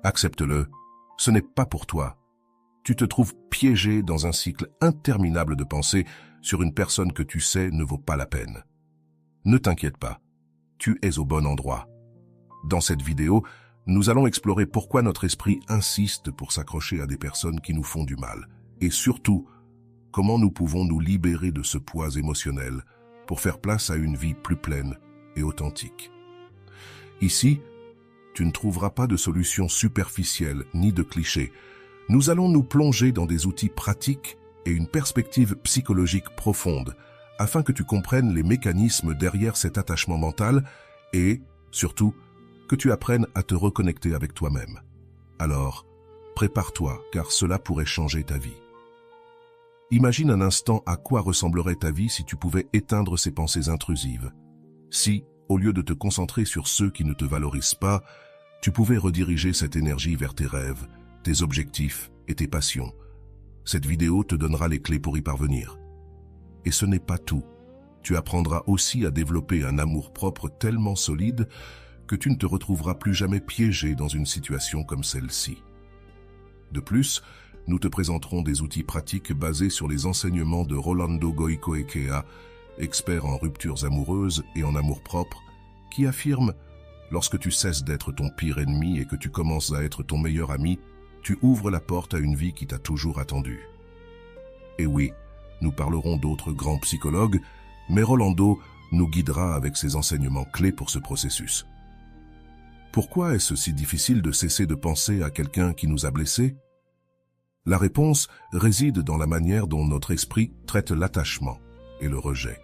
Accepte-le, ce n'est pas pour toi. Tu te trouves piégé dans un cycle interminable de pensées sur une personne que tu sais ne vaut pas la peine. Ne t'inquiète pas, tu es au bon endroit. Dans cette vidéo, nous allons explorer pourquoi notre esprit insiste pour s'accrocher à des personnes qui nous font du mal, et surtout, comment nous pouvons nous libérer de ce poids émotionnel pour faire place à une vie plus pleine et authentique. Ici, tu ne trouveras pas de solution superficielle ni de clichés. Nous allons nous plonger dans des outils pratiques et une perspective psychologique profonde afin que tu comprennes les mécanismes derrière cet attachement mental et, surtout, que tu apprennes à te reconnecter avec toi-même. Alors, prépare-toi car cela pourrait changer ta vie. Imagine un instant à quoi ressemblerait ta vie si tu pouvais éteindre ces pensées intrusives. Si, au lieu de te concentrer sur ceux qui ne te valorisent pas, tu pouvais rediriger cette énergie vers tes rêves, tes objectifs et tes passions. Cette vidéo te donnera les clés pour y parvenir. Et ce n'est pas tout. Tu apprendras aussi à développer un amour-propre tellement solide que tu ne te retrouveras plus jamais piégé dans une situation comme celle-ci. De plus, nous te présenterons des outils pratiques basés sur les enseignements de Rolando Goicoechea, expert en ruptures amoureuses et en amour-propre, qui affirme « Lorsque tu cesses d'être ton pire ennemi et que tu commences à être ton meilleur ami, tu ouvres la porte à une vie qui t'a toujours attendu. » Et oui, nous parlerons d'autres grands psychologues, mais Rolando nous guidera avec ses enseignements clés pour ce processus. Pourquoi est-ce si difficile de cesser de penser à quelqu'un qui nous a blessés? La réponse réside dans la manière dont notre esprit traite l'attachement et le rejet.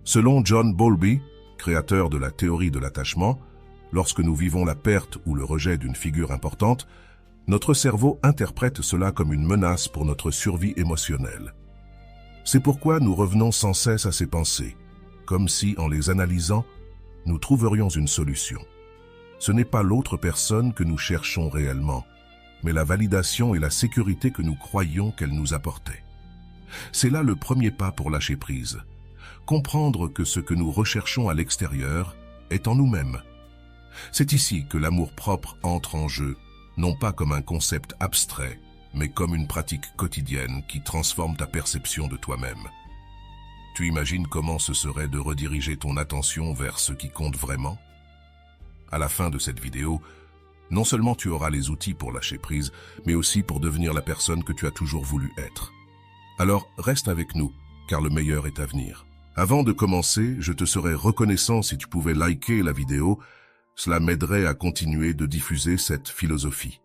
Selon John Bowlby, créateur de la théorie de l'attachement, lorsque nous vivons la perte ou le rejet d'une figure importante, notre cerveau interprète cela comme une menace pour notre survie émotionnelle. C'est pourquoi nous revenons sans cesse à ces pensées, comme si, en les analysant, nous trouverions une solution. Ce n'est pas l'autre personne que nous cherchons réellement, mais la validation et la sécurité que nous croyions qu'elle nous apportait. C'est là le premier pas pour lâcher prise. Comprendre que ce que nous recherchons à l'extérieur est en nous-mêmes. C'est ici que l'amour-propre entre en jeu, non pas comme un concept abstrait, mais comme une pratique quotidienne qui transforme ta perception de toi-même. Tu imagines comment ce serait de rediriger ton attention vers ce qui compte vraiment? À la fin de cette vidéo, non seulement tu auras les outils pour lâcher prise, mais aussi pour devenir la personne que tu as toujours voulu être. Alors, reste avec nous, car le meilleur est à venir. Avant de commencer, je te serais reconnaissant si tu pouvais liker la vidéo. Cela m'aiderait à continuer de diffuser cette philosophie.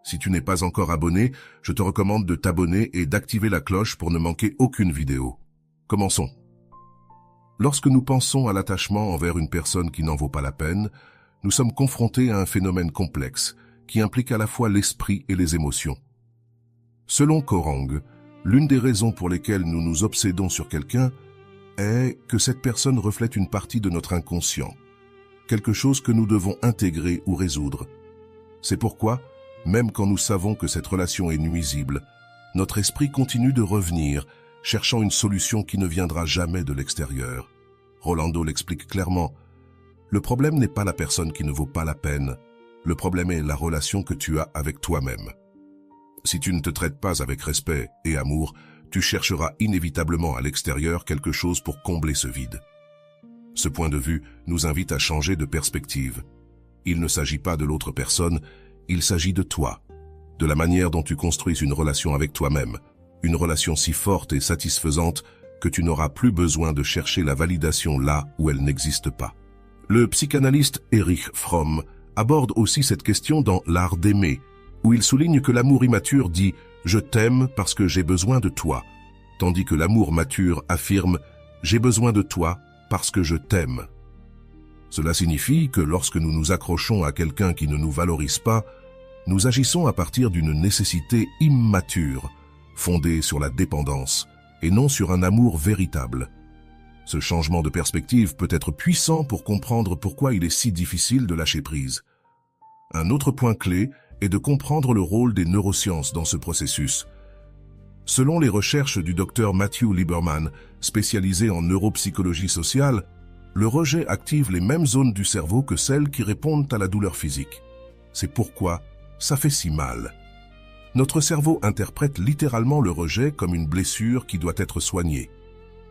Si tu n'es pas encore abonné, je te recommande de t'abonner et d'activer la cloche pour ne manquer aucune vidéo. Commençons. Lorsque nous pensons à l'attachement envers une personne qui n'en vaut pas la peine, nous sommes confrontés à un phénomène complexe qui implique à la fois l'esprit et les émotions. Selon Korang, l'une des raisons pour lesquelles nous nous obsédons sur quelqu'un est que cette personne reflète une partie de notre inconscient, quelque chose que nous devons intégrer ou résoudre. C'est pourquoi, même quand nous savons que cette relation est nuisible, notre esprit continue de revenir, cherchant une solution qui ne viendra jamais de l'extérieur. Rolando l'explique clairement. Le problème n'est pas la personne qui ne vaut pas la peine, le problème est la relation que tu as avec toi-même. Si tu ne te traites pas avec respect et amour, tu chercheras inévitablement à l'extérieur quelque chose pour combler ce vide. Ce point de vue nous invite à changer de perspective. Il ne s'agit pas de l'autre personne, il s'agit de toi, de la manière dont tu construis une relation avec toi-même, une relation si forte et satisfaisante que tu n'auras plus besoin de chercher la validation là où elle n'existe pas. Le psychanalyste Erich Fromm aborde aussi cette question dans L'art d'aimer, où il souligne que l'amour immature dit « Je t'aime parce que j'ai besoin de toi », tandis que l'amour mature affirme « J'ai besoin de toi parce que je t'aime ». Cela signifie que lorsque nous nous accrochons à quelqu'un qui ne nous valorise pas, nous agissons à partir d'une nécessité immature, fondée sur la dépendance, et non sur un amour véritable. Ce changement de perspective peut être puissant pour comprendre pourquoi il est si difficile de lâcher prise. Un autre point clé est de comprendre le rôle des neurosciences dans ce processus. Selon les recherches du Dr Matthew Lieberman, spécialisé en neuropsychologie sociale, le rejet active les mêmes zones du cerveau que celles qui répondent à la douleur physique. C'est pourquoi ça fait si mal. Notre cerveau interprète littéralement le rejet comme une blessure qui doit être soignée.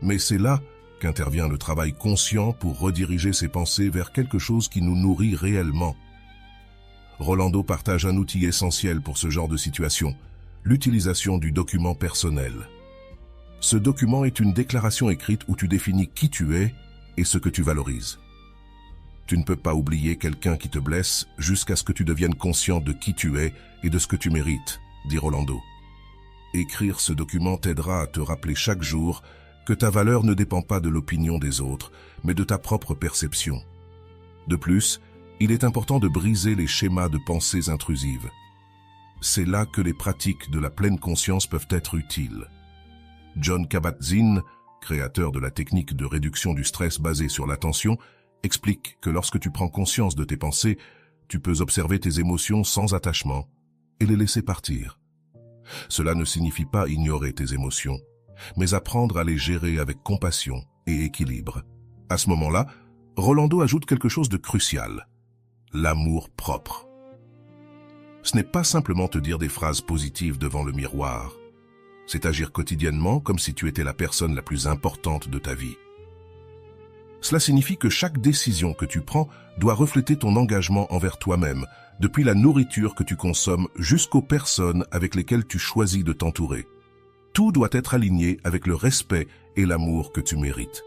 Mais c'est là qu'intervient le travail conscient pour rediriger ses pensées vers quelque chose qui nous nourrit réellement. Rolando partage un outil essentiel pour ce genre de situation, l'utilisation du document personnel. Ce document est une déclaration écrite où tu définis qui tu es et ce que tu valorises. Tu ne peux pas oublier quelqu'un qui te blesse jusqu'à ce que tu deviennes conscient de qui tu es et de ce que tu mérites, dit Rolando. Écrire ce document t'aidera à te rappeler chaque jour que ta valeur ne dépend pas de l'opinion des autres, mais de ta propre perception. De plus, il est important de briser les schémas de pensées intrusives. C'est là que les pratiques de la pleine conscience peuvent être utiles. Jon Kabat-Zinn, créateur de la technique de réduction du stress basée sur l'attention, explique que lorsque tu prends conscience de tes pensées, tu peux observer tes émotions sans attachement et les laisser partir. Cela ne signifie pas ignorer tes émotions, mais apprendre à les gérer avec compassion et équilibre. À ce moment-là, Rolando ajoute quelque chose de crucial, l'amour propre. Ce n'est pas simplement te dire des phrases positives devant le miroir, c'est agir quotidiennement comme si tu étais la personne la plus importante de ta vie. Cela signifie que chaque décision que tu prends doit refléter ton engagement envers toi-même, depuis la nourriture que tu consommes jusqu'aux personnes avec lesquelles tu choisis de t'entourer. Tout doit être aligné avec le respect et l'amour que tu mérites.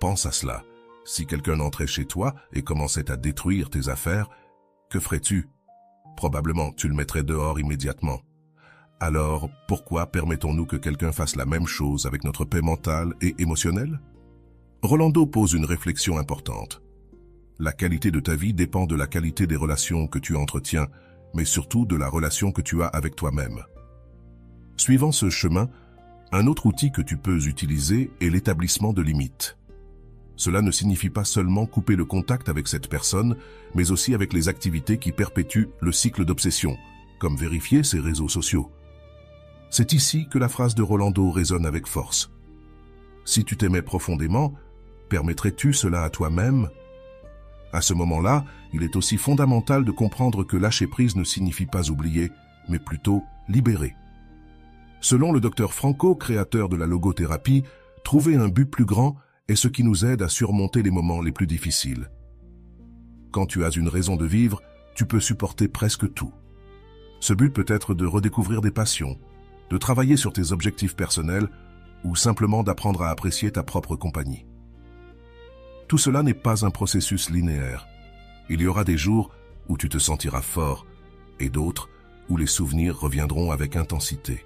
Pense à cela. Si quelqu'un entrait chez toi et commençait à détruire tes affaires, que ferais-tu? Probablement, tu le mettrais dehors immédiatement. Alors, pourquoi permettons-nous que quelqu'un fasse la même chose avec notre paix mentale et émotionnelle? Rolando pose une réflexion importante. La qualité de ta vie dépend de la qualité des relations que tu entretiens, mais surtout de la relation que tu as avec toi-même. Suivant ce chemin, un autre outil que tu peux utiliser est l'établissement de limites. Cela ne signifie pas seulement couper le contact avec cette personne, mais aussi avec les activités qui perpétuent le cycle d'obsession, comme vérifier ses réseaux sociaux. C'est ici que la phrase de Rolando résonne avec force. Si tu t'aimais profondément, permettrais-tu cela à toi-même? À ce moment-là, il est aussi fondamental de comprendre que lâcher prise ne signifie pas oublier, mais plutôt libérer. Selon le docteur Franco, créateur de la logothérapie, trouver un but plus grand est ce qui nous aide à surmonter les moments les plus difficiles. Quand tu as une raison de vivre, tu peux supporter presque tout. Ce but peut être de redécouvrir des passions, de travailler sur tes objectifs personnels ou simplement d'apprendre à apprécier ta propre compagnie. Tout cela n'est pas un processus linéaire. Il y aura des jours où tu te sentiras fort et d'autres où les souvenirs reviendront avec intensité.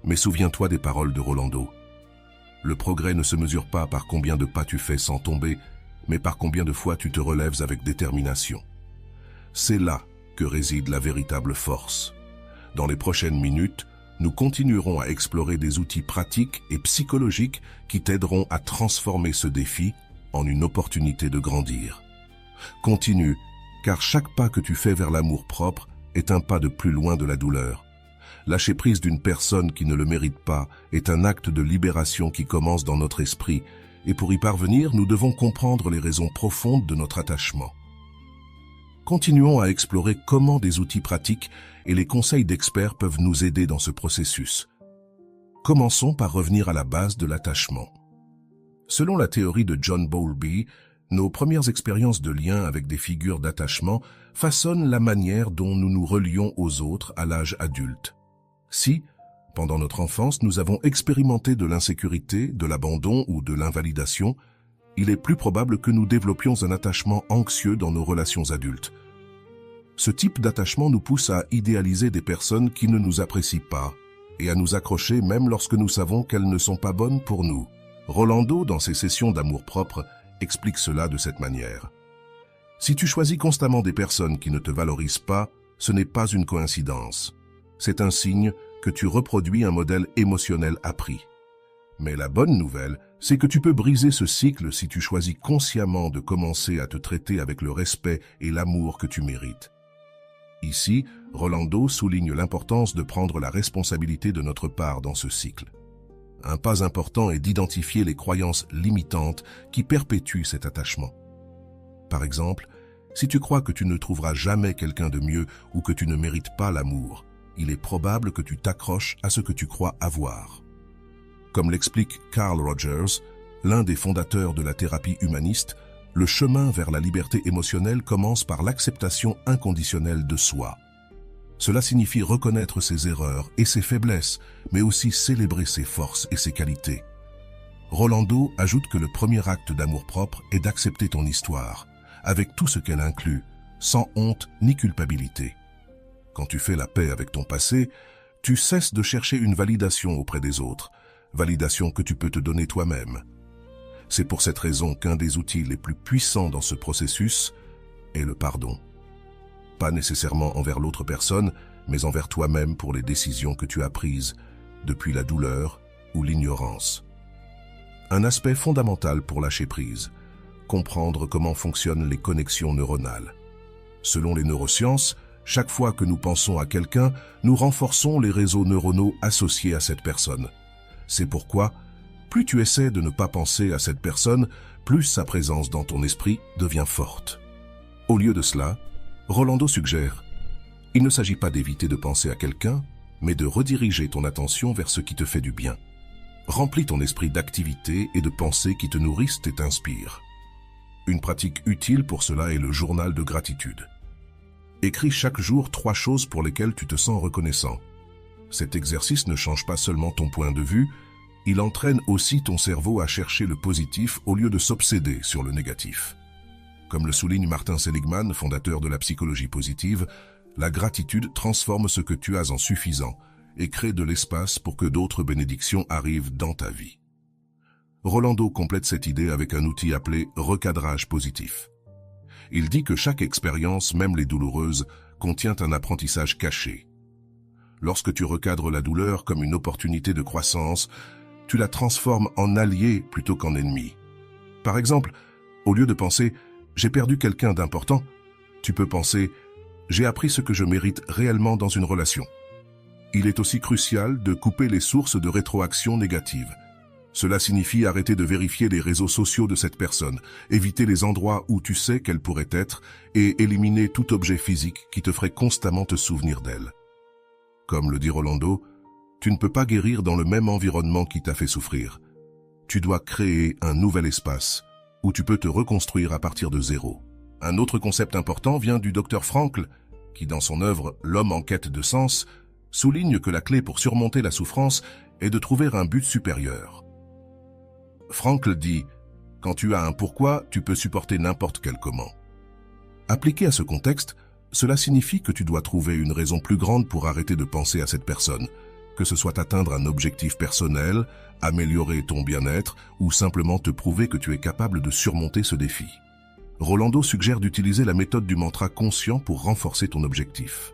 Mais souviens-toi des paroles de Rolando. Le progrès ne se mesure pas par combien de pas tu fais sans tomber, mais par combien de fois tu te relèves avec détermination. C'est là que réside la véritable force. Dans les prochaines minutes, nous continuerons à explorer des outils pratiques et psychologiques qui t'aideront à transformer ce défi en une opportunité de grandir. Continue, car chaque pas que tu fais vers l'amour-propre est un pas de plus loin de la douleur. Lâcher prise d'une personne qui ne le mérite pas est un acte de libération qui commence dans notre esprit, et pour y parvenir, nous devons comprendre les raisons profondes de notre attachement. Continuons à explorer comment des outils pratiques et les conseils d'experts peuvent nous aider dans ce processus. Commençons par revenir à la base de l'attachement. Selon la théorie de John Bowlby, nos premières expériences de lien avec des figures d'attachement façonnent la manière dont nous nous relions aux autres à l'âge adulte. Si, pendant notre enfance, nous avons expérimenté de l'insécurité, de l'abandon ou de l'invalidation, il est plus probable que nous développions un attachement anxieux dans nos relations adultes. Ce type d'attachement nous pousse à idéaliser des personnes qui ne nous apprécient pas et à nous accrocher même lorsque nous savons qu'elles ne sont pas bonnes pour nous. Rolando, dans ses sessions d'amour-propre, explique cela de cette manière. Si tu choisis constamment des personnes qui ne te valorisent pas, ce n'est pas une coïncidence. C'est un signe que tu reproduis un modèle émotionnel appris. Mais la bonne nouvelle, c'est que tu peux briser ce cycle si tu choisis consciemment de commencer à te traiter avec le respect et l'amour que tu mérites. Ici, Rolando souligne l'importance de prendre la responsabilité de notre part dans ce cycle. Un pas important est d'identifier les croyances limitantes qui perpétuent cet attachement. Par exemple, Si tu crois que tu ne trouveras jamais quelqu'un de mieux ou que tu ne mérites pas l'amour, il est probable que tu t'accroches à ce que tu crois avoir. Comme l'explique Carl Rogers, l'un des fondateurs de la thérapie humaniste, le chemin vers la liberté émotionnelle commence par l'acceptation inconditionnelle de soi. Cela signifie reconnaître ses erreurs et ses faiblesses, mais aussi célébrer ses forces et ses qualités. Rolando ajoute que le premier acte d'amour-propre est d'accepter ton histoire, avec tout ce qu'elle inclut, sans honte ni culpabilité. Quand tu fais la paix avec ton passé, tu cesses de chercher une validation auprès des autres, validation que tu peux te donner toi-même. C'est pour cette raison qu'un des outils les plus puissants dans ce processus est le pardon. Pas nécessairement envers l'autre personne, mais envers toi-même pour les décisions que tu as prises, depuis la douleur ou l'ignorance. Un aspect fondamental pour lâcher prise, comprendre comment fonctionnent les connexions neuronales. Selon les neurosciences, chaque fois que nous pensons à quelqu'un, nous renforçons les réseaux neuronaux associés à cette personne. C'est pourquoi, plus tu essaies de ne pas penser à cette personne, plus sa présence dans ton esprit devient forte. Au lieu de cela, Rolando suggère, il ne s'agit pas d'éviter de penser à quelqu'un, mais de rediriger ton attention vers ce qui te fait du bien. Remplis ton esprit d'activités et de pensées qui te nourrissent et t'inspirent. Une pratique utile pour cela est le journal de gratitude. Écris chaque jour 3 choses pour lesquelles tu te sens reconnaissant. Cet exercice ne change pas seulement ton point de vue, il entraîne aussi ton cerveau à chercher le positif au lieu de s'obséder sur le négatif. Comme le souligne Martin Seligman, fondateur de la psychologie positive, la gratitude transforme ce que tu as en suffisant et crée de l'espace pour que d'autres bénédictions arrivent dans ta vie. Rolando complète cette idée avec un outil appelé recadrage positif. Il dit que chaque expérience, même les douloureuses, contient un apprentissage caché. Lorsque tu recadres la douleur comme une opportunité de croissance, tu la transformes en allié plutôt qu'en ennemi. Par exemple, au lieu de penser « j'ai perdu quelqu'un d'important », tu peux penser « j'ai appris ce que je mérite réellement dans une relation ». Il est aussi crucial de couper les sources de rétroaction négative. Cela signifie arrêter de vérifier les réseaux sociaux de cette personne, éviter les endroits où tu sais qu'elle pourrait être et éliminer tout objet physique qui te ferait constamment te souvenir d'elle. Comme le dit Rolando, tu ne peux pas guérir dans le même environnement qui t'a fait souffrir. Tu dois créer un nouvel espace où tu peux te reconstruire à partir de zéro. Un autre concept important vient du Dr Frankl, qui dans son œuvre « L'homme en quête de sens » souligne que la clé pour surmonter la souffrance est de trouver un but supérieur. Frankl dit « Quand tu as un pourquoi, tu peux supporter n'importe quel comment ». Appliqué à ce contexte, cela signifie que tu dois trouver une raison plus grande pour arrêter de penser à cette personne, que ce soit atteindre un objectif personnel, améliorer ton bien-être ou simplement te prouver que tu es capable de surmonter ce défi. Rolando suggère d'utiliser la méthode du mantra conscient pour renforcer ton objectif.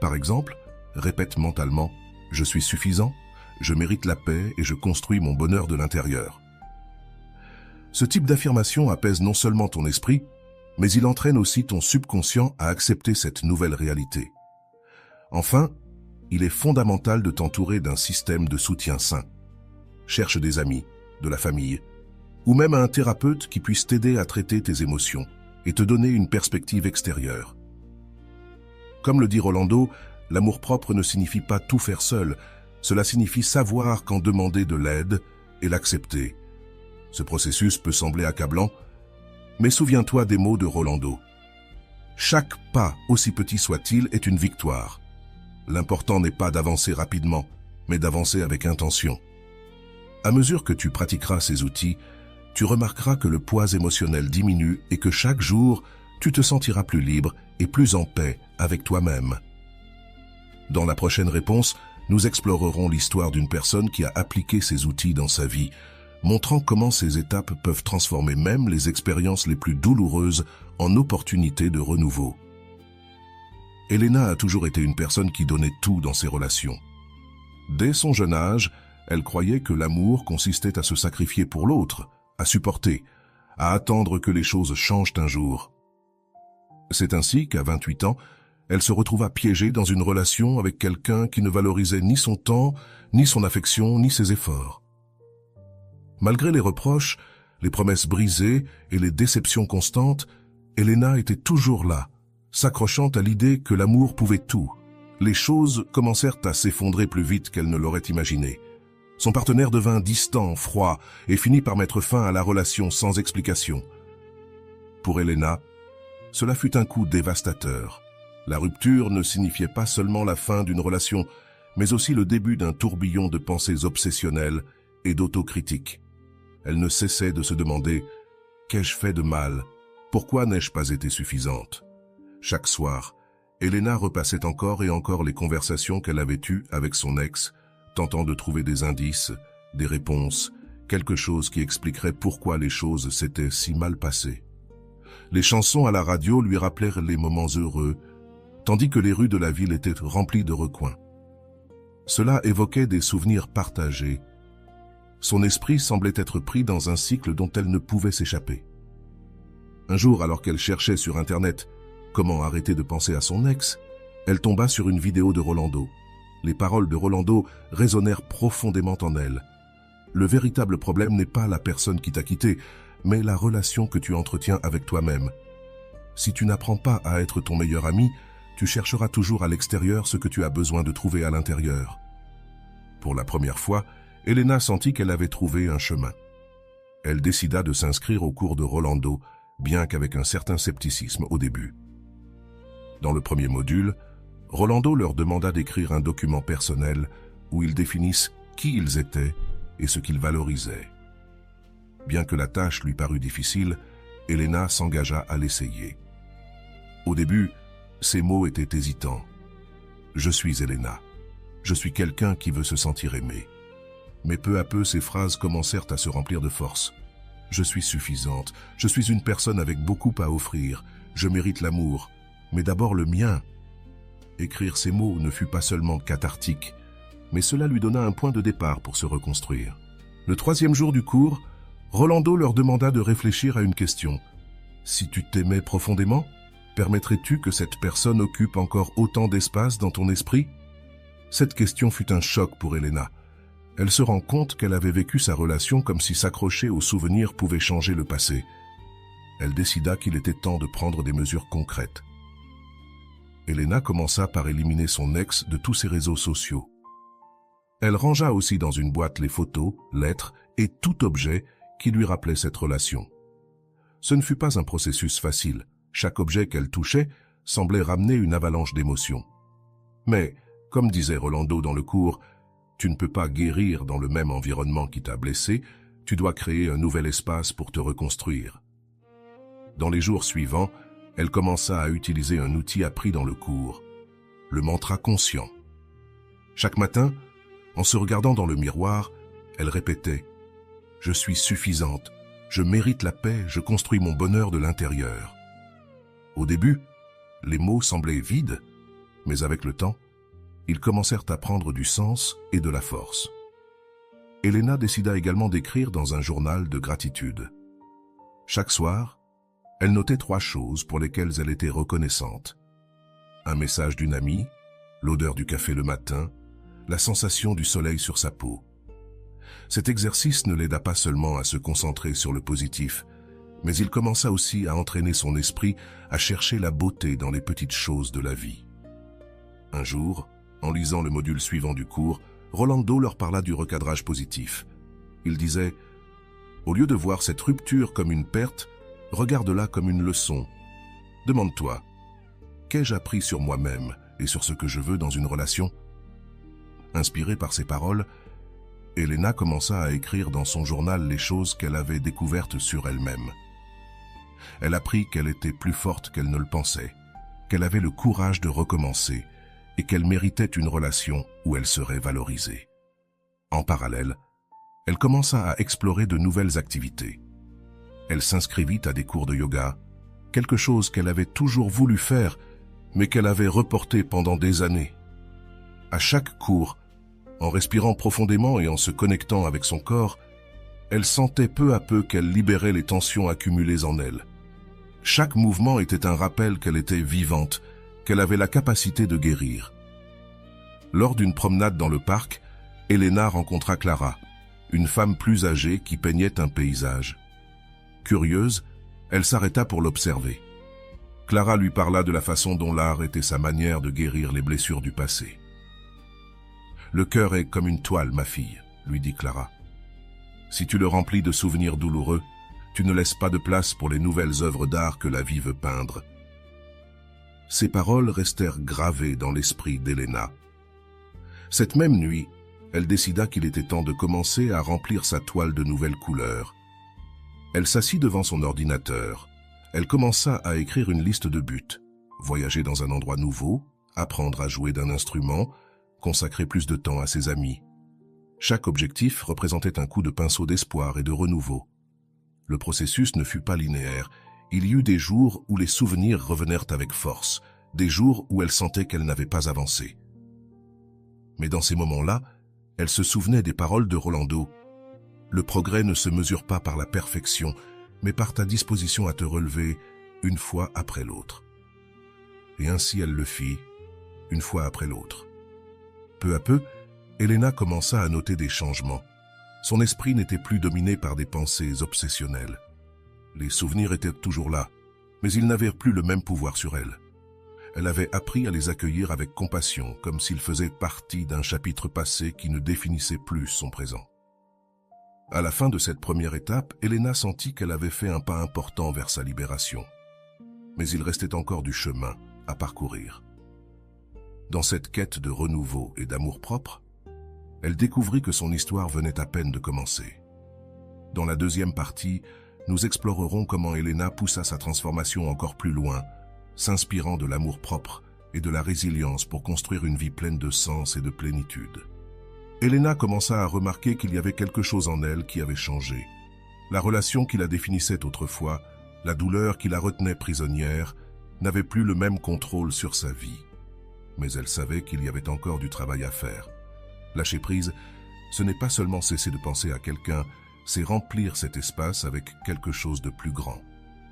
Par exemple, répète mentalement « Je suis suffisant, je mérite la paix et je construis mon bonheur de l'intérieur ». Ce type d'affirmation apaise non seulement ton esprit, mais il entraîne aussi ton subconscient à accepter cette nouvelle réalité. Enfin, il est fondamental de t'entourer d'un système de soutien sain. Cherche des amis, de la famille, ou même un thérapeute qui puisse t'aider à traiter tes émotions et te donner une perspective extérieure. Comme le dit Rolando, l'amour-propre ne signifie pas tout faire seul, cela signifie savoir quand demander de l'aide et l'accepter. Ce processus peut sembler accablant, mais souviens-toi des mots de Rolando. Chaque pas, aussi petit soit-il, est une victoire. L'important n'est pas d'avancer rapidement, mais d'avancer avec intention. À mesure que tu pratiqueras ces outils, tu remarqueras que le poids émotionnel diminue et que chaque jour, tu te sentiras plus libre et plus en paix avec toi-même. Dans la prochaine réponse, nous explorerons l'histoire d'une personne qui a appliqué ces outils dans sa vie, montrant comment ces étapes peuvent transformer même les expériences les plus douloureuses en opportunités de renouveau. Elena a toujours été une personne qui donnait tout dans ses relations. Dès son jeune âge, elle croyait que l'amour consistait à se sacrifier pour l'autre, à supporter, à attendre que les choses changent un jour. C'est ainsi qu'à 28 ans, elle se retrouva piégée dans une relation avec quelqu'un qui ne valorisait ni son temps, ni son affection, ni ses efforts. Malgré les reproches, les promesses brisées et les déceptions constantes, Elena était toujours là, s'accrochant à l'idée que l'amour pouvait tout. Les choses commencèrent à s'effondrer plus vite qu'elle ne l'aurait imaginé. Son partenaire devint distant, froid, et finit par mettre fin à la relation sans explication. Pour Elena, cela fut un coup dévastateur. La rupture ne signifiait pas seulement la fin d'une relation, mais aussi le début d'un tourbillon de pensées obsessionnelles et d'autocritique. Elle ne cessait de se demander « Qu'ai-je fait de mal ? Pourquoi n'ai-je pas été suffisante ?» Chaque soir, Elena repassait encore et encore les conversations qu'elle avait eues avec son ex, tentant de trouver des indices, des réponses, quelque chose qui expliquerait pourquoi les choses s'étaient si mal passées. Les chansons à la radio lui rappelèrent les moments heureux, tandis que les rues de la ville étaient remplies de recoins. Cela évoquait des souvenirs partagés. Son esprit semblait être pris dans un cycle dont elle ne pouvait s'échapper. Un jour, alors qu'elle cherchait sur Internet comment arrêter de penser à son ex, elle tomba sur une vidéo de Rolando. Les paroles de Rolando résonnèrent profondément en elle. Le véritable problème n'est pas la personne qui t'a quitté, mais la relation que tu entretiens avec toi-même. Si tu n'apprends pas à être ton meilleur ami, tu chercheras toujours à l'extérieur ce que tu as besoin de trouver à l'intérieur. Pour la première fois, Elena sentit qu'elle avait trouvé un chemin. Elle décida de s'inscrire au cours de Rolando, bien qu'avec un certain scepticisme au début. Dans le premier module, Rolando leur demanda d'écrire un document personnel où ils définissent qui ils étaient et ce qu'ils valorisaient. Bien que la tâche lui parût difficile, Elena s'engagea à l'essayer. Au début, ses mots étaient hésitants. « Je suis Elena. Je suis quelqu'un qui veut se sentir aimé. » Mais peu à peu, ces phrases commencèrent à se remplir de force. « Je suis suffisante. Je suis une personne avec beaucoup à offrir. Je mérite l'amour. Mais d'abord le mien. » Écrire ces mots ne fut pas seulement cathartique, mais cela lui donna un point de départ pour se reconstruire. Le troisième jour du cours, Rolando leur demanda de réfléchir à une question. « Si tu t'aimais profondément, permettrais-tu que cette personne occupe encore autant d'espace dans ton esprit ?» Cette question fut un choc pour Elena. Elle se rend compte qu'elle avait vécu sa relation comme si s'accrocher aux souvenirs pouvait changer le passé. Elle décida qu'il était temps de prendre des mesures concrètes. Elena commença par éliminer son ex de tous ses réseaux sociaux. Elle rangea aussi dans une boîte les photos, lettres et tout objet qui lui rappelait cette relation. Ce ne fut pas un processus facile. Chaque objet qu'elle touchait semblait ramener une avalanche d'émotions. Mais, comme disait Rolando dans le cours, tu ne peux pas guérir dans le même environnement qui t'a blessé, tu dois créer un nouvel espace pour te reconstruire. Dans les jours suivants, elle commença à utiliser un outil appris dans le cours, le mantra conscient. Chaque matin, en se regardant dans le miroir, elle répétait « Je suis suffisante, je mérite la paix, je construis mon bonheur de l'intérieur. » Au début, les mots semblaient vides, mais avec le temps, ils commencèrent à prendre du sens et de la force. Elena décida également d'écrire dans un journal de gratitude. Chaque soir, elle notait 3 choses pour lesquelles elle était reconnaissante. Un message d'une amie, l'odeur du café le matin, la sensation du soleil sur sa peau. Cet exercice ne l'aida pas seulement à se concentrer sur le positif, mais il commença aussi à entraîner son esprit à chercher la beauté dans les petites choses de la vie. Un jour, en lisant le module suivant du cours, Rolando leur parla du recadrage positif. Il disait « Au lieu de voir cette rupture comme une perte, regarde-la comme une leçon. Demande-toi, qu'ai-je appris sur moi-même et sur ce que je veux dans une relation ?» Inspirée par ces paroles, Elena commença à écrire dans son journal les choses qu'elle avait découvertes sur elle-même. Elle apprit qu'elle était plus forte qu'elle ne le pensait, qu'elle avait le courage de recommencer et qu'elle méritait une relation où elle serait valorisée. En parallèle, elle commença à explorer de nouvelles activités. Elle s'inscrivit à des cours de yoga, quelque chose qu'elle avait toujours voulu faire, mais qu'elle avait reporté pendant des années. À chaque cours, en respirant profondément et en se connectant avec son corps, elle sentait peu à peu qu'elle libérait les tensions accumulées en elle. Chaque mouvement était un rappel qu'elle était vivante, qu'elle avait la capacité de guérir. Lors d'une promenade dans le parc, Elena rencontra Clara, une femme plus âgée qui peignait un paysage. Curieuse, elle s'arrêta pour l'observer. Clara lui parla de la façon dont l'art était sa manière de guérir les blessures du passé. « Le cœur est comme une toile, ma fille, » lui dit Clara. « Si tu le remplis de souvenirs douloureux, tu ne laisses pas de place pour les nouvelles œuvres d'art que la vie veut peindre. » Ces paroles restèrent gravées dans l'esprit d'Elena. Cette même nuit, elle décida qu'il était temps de commencer à remplir sa toile de nouvelles couleurs. Elle s'assit devant son ordinateur. Elle commença à écrire une liste de buts. Voyager dans un endroit nouveau, apprendre à jouer d'un instrument, consacrer plus de temps à ses amis. Chaque objectif représentait un coup de pinceau d'espoir et de renouveau. Le processus ne fut pas linéaire. Il y eut des jours où les souvenirs revenèrent avec force, des jours où elle sentait qu'elle n'avait pas avancé. Mais dans ces moments-là, elle se souvenait des paroles de Rolando. « Le progrès ne se mesure pas par la perfection, mais par ta disposition à te relever une fois après l'autre. » Et ainsi elle le fit, une fois après l'autre. Peu à peu, Elena commença à noter des changements. Son esprit n'était plus dominé par des pensées obsessionnelles. Les souvenirs étaient toujours là, mais ils n'avaient plus le même pouvoir sur elle. Elle avait appris à les accueillir avec compassion, comme s'ils faisaient partie d'un chapitre passé qui ne définissait plus son présent. À la fin de cette première étape, Elena sentit qu'elle avait fait un pas important vers sa libération. Mais il restait encore du chemin à parcourir. Dans cette quête de renouveau et d'amour-propre, elle découvrit que son histoire venait à peine de commencer. Dans la deuxième partie, nous explorerons comment Elena poussa sa transformation encore plus loin, s'inspirant de l'amour-propre et de la résilience pour construire une vie pleine de sens et de plénitude. Elena commença à remarquer qu'il y avait quelque chose en elle qui avait changé. La relation qui la définissait autrefois, la douleur qui la retenait prisonnière, n'avait plus le même contrôle sur sa vie. Mais elle savait qu'il y avait encore du travail à faire. Lâcher prise, ce n'est pas seulement cesser de penser à quelqu'un, c'est remplir cet espace avec quelque chose de plus grand,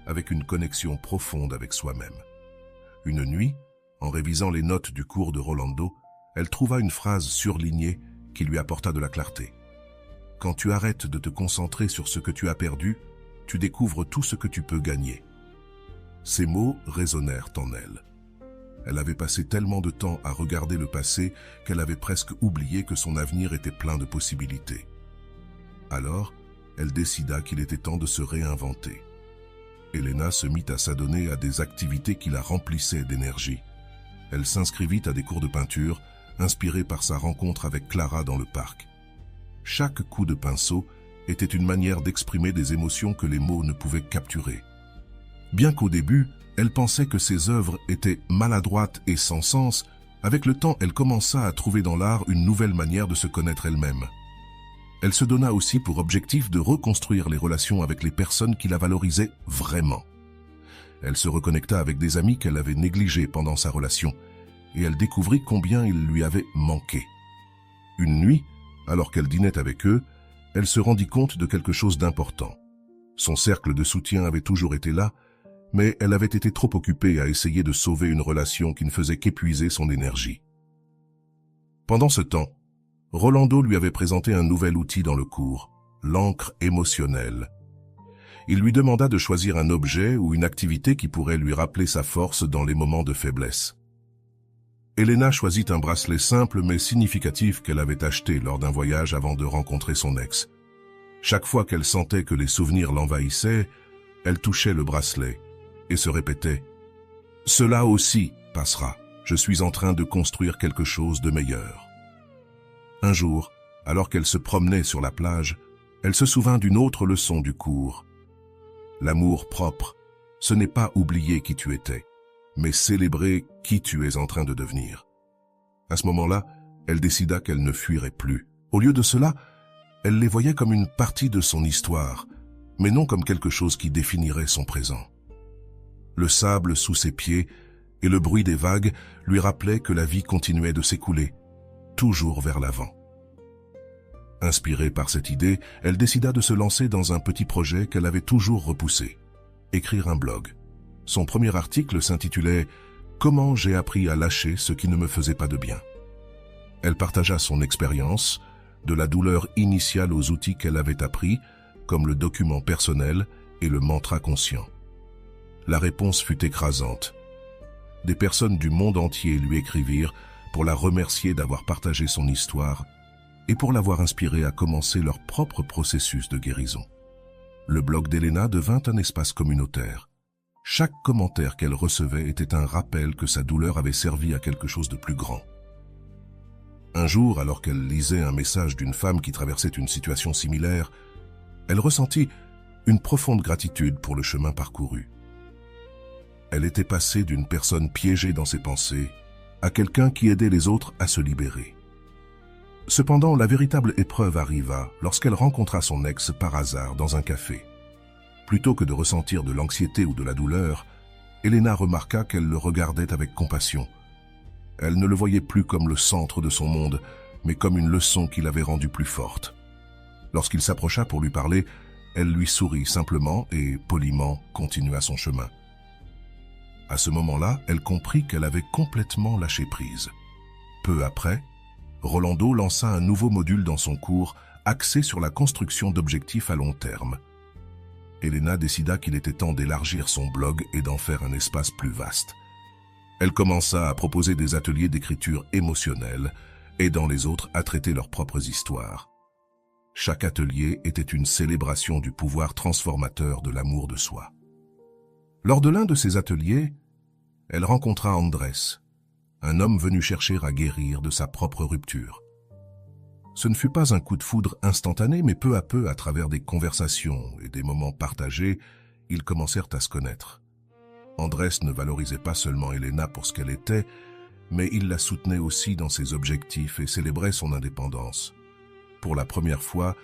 avec une connexion profonde avec soi-même. Une nuit, en révisant les notes du cours de Rolando, elle trouva une phrase surlignée qui lui apporta de la clarté. « Quand tu arrêtes de te concentrer sur ce que tu as perdu, tu découvres tout ce que tu peux gagner. » Ces mots résonnèrent en elle. Elle avait passé tellement de temps à regarder le passé qu'elle avait presque oublié que son avenir était plein de possibilités. Alors, elle décida qu'il était temps de se réinventer. Elena se mit à s'adonner à des activités qui la remplissaient d'énergie. Elle s'inscrivit à des cours de peinture, inspirée par sa rencontre avec Clara dans le parc. Chaque coup de pinceau était une manière d'exprimer des émotions que les mots ne pouvaient capturer. Bien qu'au début, elle pensait que ses œuvres étaient maladroites et sans sens, avec le temps, elle commença à trouver dans l'art une nouvelle manière de se connaître elle-même. Elle se donna aussi pour objectif de reconstruire les relations avec les personnes qui la valorisaient vraiment. Elle se reconnecta avec des amis qu'elle avait négligés pendant sa relation, et elle découvrit combien ils lui avaient manqué. Une nuit, alors qu'elle dînait avec eux, elle se rendit compte de quelque chose d'important. Son cercle de soutien avait toujours été là, mais elle avait été trop occupée à essayer de sauver une relation qui ne faisait qu'épuiser son énergie. Pendant ce temps, Rolando lui avait présenté un nouvel outil dans le cours, l'encre émotionnelle. Il lui demanda de choisir un objet ou une activité qui pourrait lui rappeler sa force dans les moments de faiblesse. Elena choisit un bracelet simple mais significatif qu'elle avait acheté lors d'un voyage avant de rencontrer son ex. Chaque fois qu'elle sentait que les souvenirs l'envahissaient, elle touchait le bracelet et se répétait « Cela aussi passera, je suis en train de construire quelque chose de meilleur. » Un jour, alors qu'elle se promenait sur la plage, elle se souvint d'une autre leçon du cours. L'amour propre, ce n'est pas oublier qui tu étais, mais célébrer qui tu es en train de devenir. À ce moment-là, elle décida qu'elle ne fuirait plus. Au lieu de cela, elle les voyait comme une partie de son histoire, mais non comme quelque chose qui définirait son présent. Le sable sous ses pieds et le bruit des vagues lui rappelaient que la vie continuait de s'écouler, toujours vers l'avant. Inspirée par cette idée, elle décida de se lancer dans un petit projet qu'elle avait toujours repoussé, écrire un blog. Son premier article s'intitulait « Comment j'ai appris à lâcher ce qui ne me faisait pas de bien ». Elle partagea son expérience, de la douleur initiale aux outils qu'elle avait appris, comme le document personnel et le mantra conscient. La réponse fut écrasante. Des personnes du monde entier lui écrivirent pour la remercier d'avoir partagé son histoire et pour l'avoir inspirée à commencer leur propre processus de guérison. Le blog d'Elena devint un espace communautaire. Chaque commentaire qu'elle recevait était un rappel que sa douleur avait servi à quelque chose de plus grand. Un jour, alors qu'elle lisait un message d'une femme qui traversait une situation similaire, elle ressentit une profonde gratitude pour le chemin parcouru. Elle était passée d'une personne piégée dans ses pensées à quelqu'un qui aidait les autres à se libérer. Cependant, la véritable épreuve arriva lorsqu'elle rencontra son ex par hasard dans un café. Plutôt que de ressentir de l'anxiété ou de la douleur, Elena remarqua qu'elle le regardait avec compassion. Elle ne le voyait plus comme le centre de son monde, mais comme une leçon qui l'avait rendue plus forte. Lorsqu'il s'approcha pour lui parler, elle lui sourit simplement et, poliment, continua son chemin. À ce moment-là, elle comprit qu'elle avait complètement lâché prise. Peu après, Rolando lança un nouveau module dans son cours axé sur la construction d'objectifs à long terme. Elena décida qu'il était temps d'élargir son blog et d'en faire un espace plus vaste. Elle commença à proposer des ateliers d'écriture émotionnelle, aidant les autres à traiter leurs propres histoires. Chaque atelier était une célébration du pouvoir transformateur de l'amour de soi. Lors de l'un de ces ateliers, elle rencontra Andrés, un homme venu chercher à guérir de sa propre rupture. Ce ne fut pas un coup de foudre instantané, mais peu à peu, à travers des conversations et des moments partagés, ils commencèrent à se connaître. Andrés ne valorisait pas seulement Elena pour ce qu'elle était, mais il la soutenait aussi dans ses objectifs et célébrait son indépendance. Pour la première fois,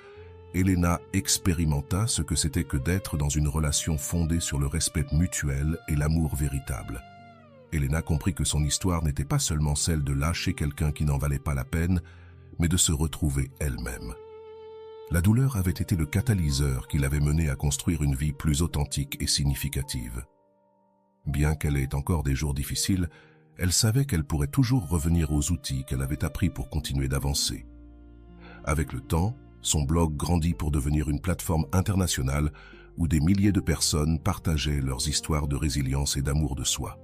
Elena expérimenta ce que c'était que d'être dans une relation fondée sur le respect mutuel et l'amour véritable. Elena comprit que son histoire n'était pas seulement celle de lâcher quelqu'un qui n'en valait pas la peine, mais de se retrouver elle-même. La douleur avait été le catalyseur qui l'avait menée à construire une vie plus authentique et significative. Bien qu'elle ait encore des jours difficiles, elle savait qu'elle pourrait toujours revenir aux outils qu'elle avait appris pour continuer d'avancer. Avec le temps, son blog grandit pour devenir une plateforme internationale où des milliers de personnes partageaient leurs histoires de résilience et d'amour de soi.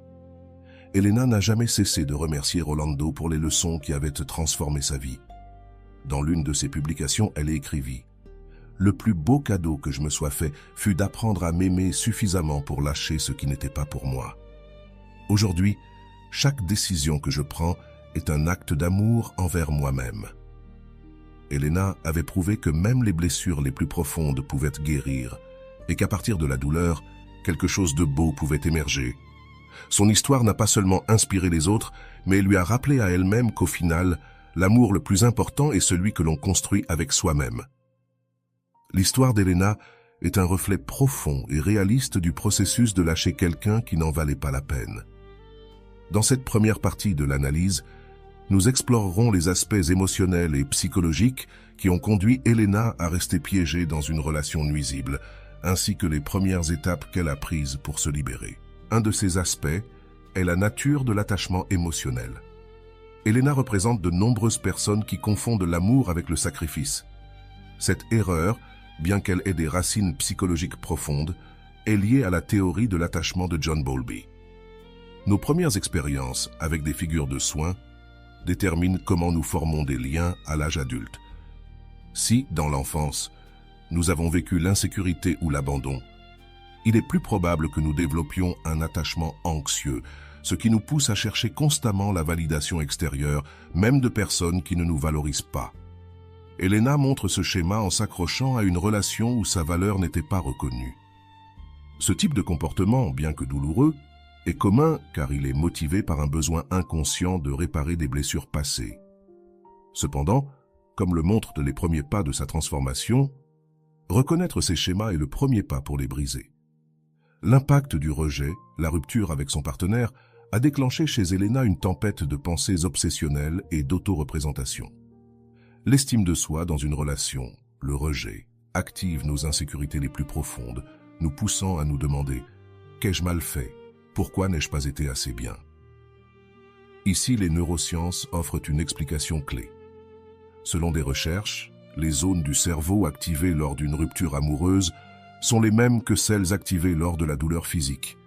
Elena n'a jamais cessé de remercier Rolando pour les leçons qui avaient transformé sa vie. Dans l'une de ses publications, elle écrivit « Le plus beau cadeau que je me sois fait fut d'apprendre à m'aimer suffisamment pour lâcher ce qui n'était pas pour moi. Aujourd'hui, chaque décision que je prends est un acte d'amour envers moi-même. » Elena avait prouvé que même les blessures les plus profondes pouvaient guérir et qu'à partir de la douleur, quelque chose de beau pouvait émerger. Son histoire n'a pas seulement inspiré les autres, mais lui a rappelé à elle-même qu'au final, l'amour le plus important est celui que l'on construit avec soi-même. L'histoire d'Elena est un reflet profond et réaliste du processus de lâcher quelqu'un qui n'en valait pas la peine. Dans cette première partie de l'analyse, nous explorerons les aspects émotionnels et psychologiques qui ont conduit Elena à rester piégée dans une relation nuisible, ainsi que les premières étapes qu'elle a prises pour se libérer. Un de ces aspects est la nature de l'attachement émotionnel. Elena représente de nombreuses personnes qui confondent l'amour avec le sacrifice. Cette erreur, bien qu'elle ait des racines psychologiques profondes, est liée à la théorie de l'attachement de John Bowlby. Nos premières expériences avec des figures de soins déterminent comment nous formons des liens à l'âge adulte. Si, dans l'enfance, nous avons vécu l'insécurité ou l'abandon, il est plus probable que nous développions un attachement anxieux, ce qui nous pousse à chercher constamment la validation extérieure, même de personnes qui ne nous valorisent pas. Elena montre ce schéma en s'accrochant à une relation où sa valeur n'était pas reconnue. Ce type de comportement, bien que douloureux, est commun car il est motivé par un besoin inconscient de réparer des blessures passées. Cependant, comme le montrent les premiers pas de sa transformation, reconnaître ces schémas est le premier pas pour les briser. L'impact du rejet, la rupture avec son partenaire, a déclenché chez Elena une tempête de pensées obsessionnelles et d'auto-représentation. L'estime de soi dans une relation, le rejet, active nos insécurités les plus profondes, nous poussant à nous demander « Qu'ai-je mal fait ? Pourquoi n'ai-je pas été assez bien ?» Ici, les neurosciences offrent une explication clé. Selon des recherches, les zones du cerveau activées lors d'une rupture amoureuse sont les mêmes que celles activées lors de la douleur physique.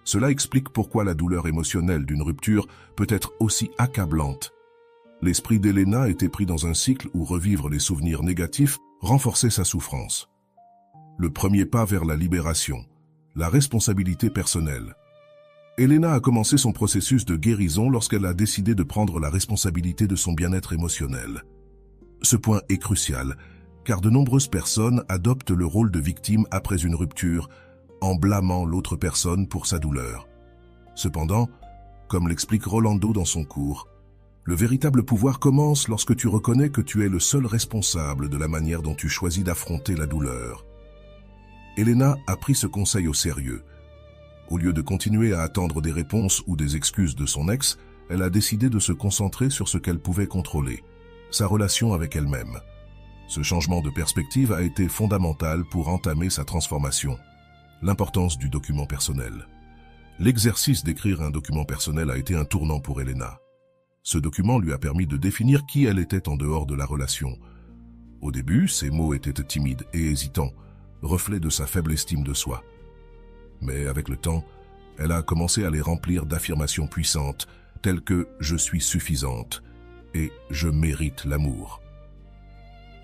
Cela explique pourquoi la douleur émotionnelle d'une rupture peut être aussi accablante. L'esprit d'Elena était pris dans un cycle où revivre les souvenirs négatifs renforçait sa souffrance. Le premier pas vers la libération, la responsabilité personnelle. Elena a commencé son processus de guérison lorsqu'elle a décidé de prendre la responsabilité de son bien-être émotionnel. Ce point est crucial, car de nombreuses personnes adoptent le rôle de victime après une rupture, en blâmant l'autre personne pour sa douleur. Cependant, comme l'explique Rolando dans son cours, le véritable pouvoir commence lorsque tu reconnais que tu es le seul responsable de la manière dont tu choisis d'affronter la douleur. Elena a pris ce conseil au sérieux. Au lieu de continuer à attendre des réponses ou des excuses de son ex, elle a décidé de se concentrer sur ce qu'elle pouvait contrôler, sa relation avec elle-même. Ce changement de perspective a été fondamental pour entamer sa transformation. L'importance du document personnel. L'exercice d'écrire un document personnel a été un tournant pour Elena. Ce document lui a permis de définir qui elle était en dehors de la relation. Au début, ses mots étaient timides et hésitants, reflet de sa faible estime de soi. Mais avec le temps, elle a commencé à les remplir d'affirmations puissantes, telles que « je suis suffisante » et « je mérite l'amour ».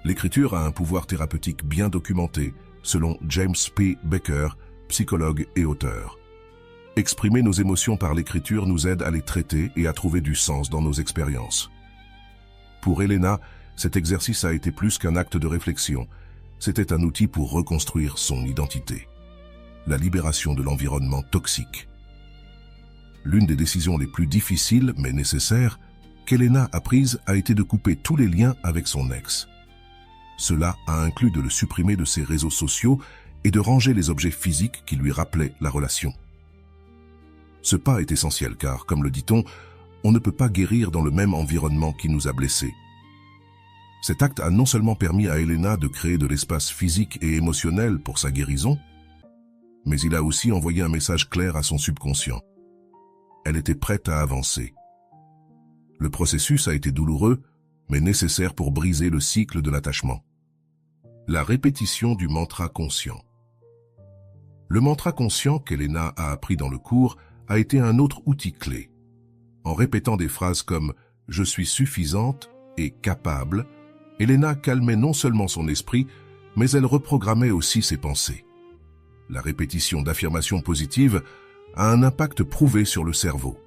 L'écriture a un pouvoir thérapeutique bien documenté, selon James P. Becker, psychologue et auteur. Exprimer nos émotions par l'écriture nous aide à les traiter et à trouver du sens dans nos expériences. Pour Elena, cet exercice a été plus qu'un acte de réflexion. C'était un outil pour reconstruire son identité. La libération de l'environnement toxique. L'une des décisions les plus difficiles mais nécessaires qu'Elena a prise a été de couper tous les liens avec son ex. Cela a inclus de le supprimer de ses réseaux sociaux et de ranger les objets physiques qui lui rappelaient la relation. Ce pas est essentiel car, comme le dit-on, on ne peut pas guérir dans le même environnement qui nous a blessés. Cet acte a non seulement permis à Elena de créer de l'espace physique et émotionnel pour sa guérison, mais il a aussi envoyé un message clair à son subconscient. Elle était prête à avancer. Le processus a été douloureux, mais nécessaire pour briser le cycle de l'attachement. La répétition du mantra conscient. Le mantra conscient qu'Elena a appris dans le cours a été un autre outil clé. En répétant des phrases comme « je suis suffisante » et « capable », Elena calmait non seulement son esprit, mais elle reprogrammait aussi ses pensées. La répétition d'affirmations positives a un impact prouvé sur le cerveau.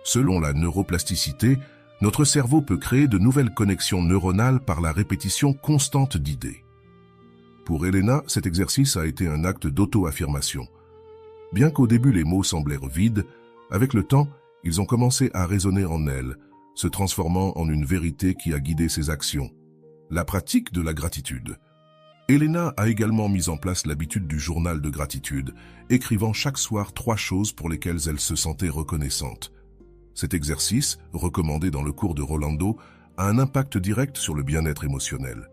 Selon la neuroplasticité, notre cerveau peut créer de nouvelles connexions neuronales par la répétition constante d'idées. Pour Elena, cet exercice a été un acte d'auto-affirmation. Bien qu'au début les mots semblèrent vides, avec le temps, ils ont commencé à résonner en elle, se transformant en une vérité qui a guidé ses actions. La pratique de la gratitude. Elena a également mis en place l'habitude du journal de gratitude, écrivant chaque soir 3 choses pour lesquelles elle se sentait reconnaissante. Cet exercice, recommandé dans le cours de Rolando, a un impact direct sur le bien-être émotionnel.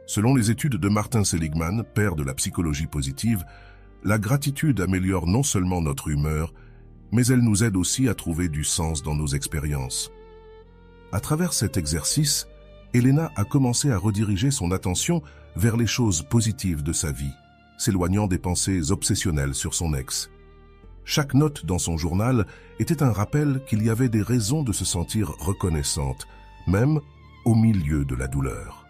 Selon les études de Martin Seligman, père de la psychologie positive, la gratitude améliore non seulement notre humeur, mais elle nous aide aussi à trouver du sens dans nos expériences. À travers cet exercice, Elena a commencé à rediriger son attention vers les choses positives de sa vie, s'éloignant des pensées obsessionnelles sur son ex. Chaque note dans son journal était un rappel qu'il y avait des raisons de se sentir reconnaissante, même au milieu de la douleur.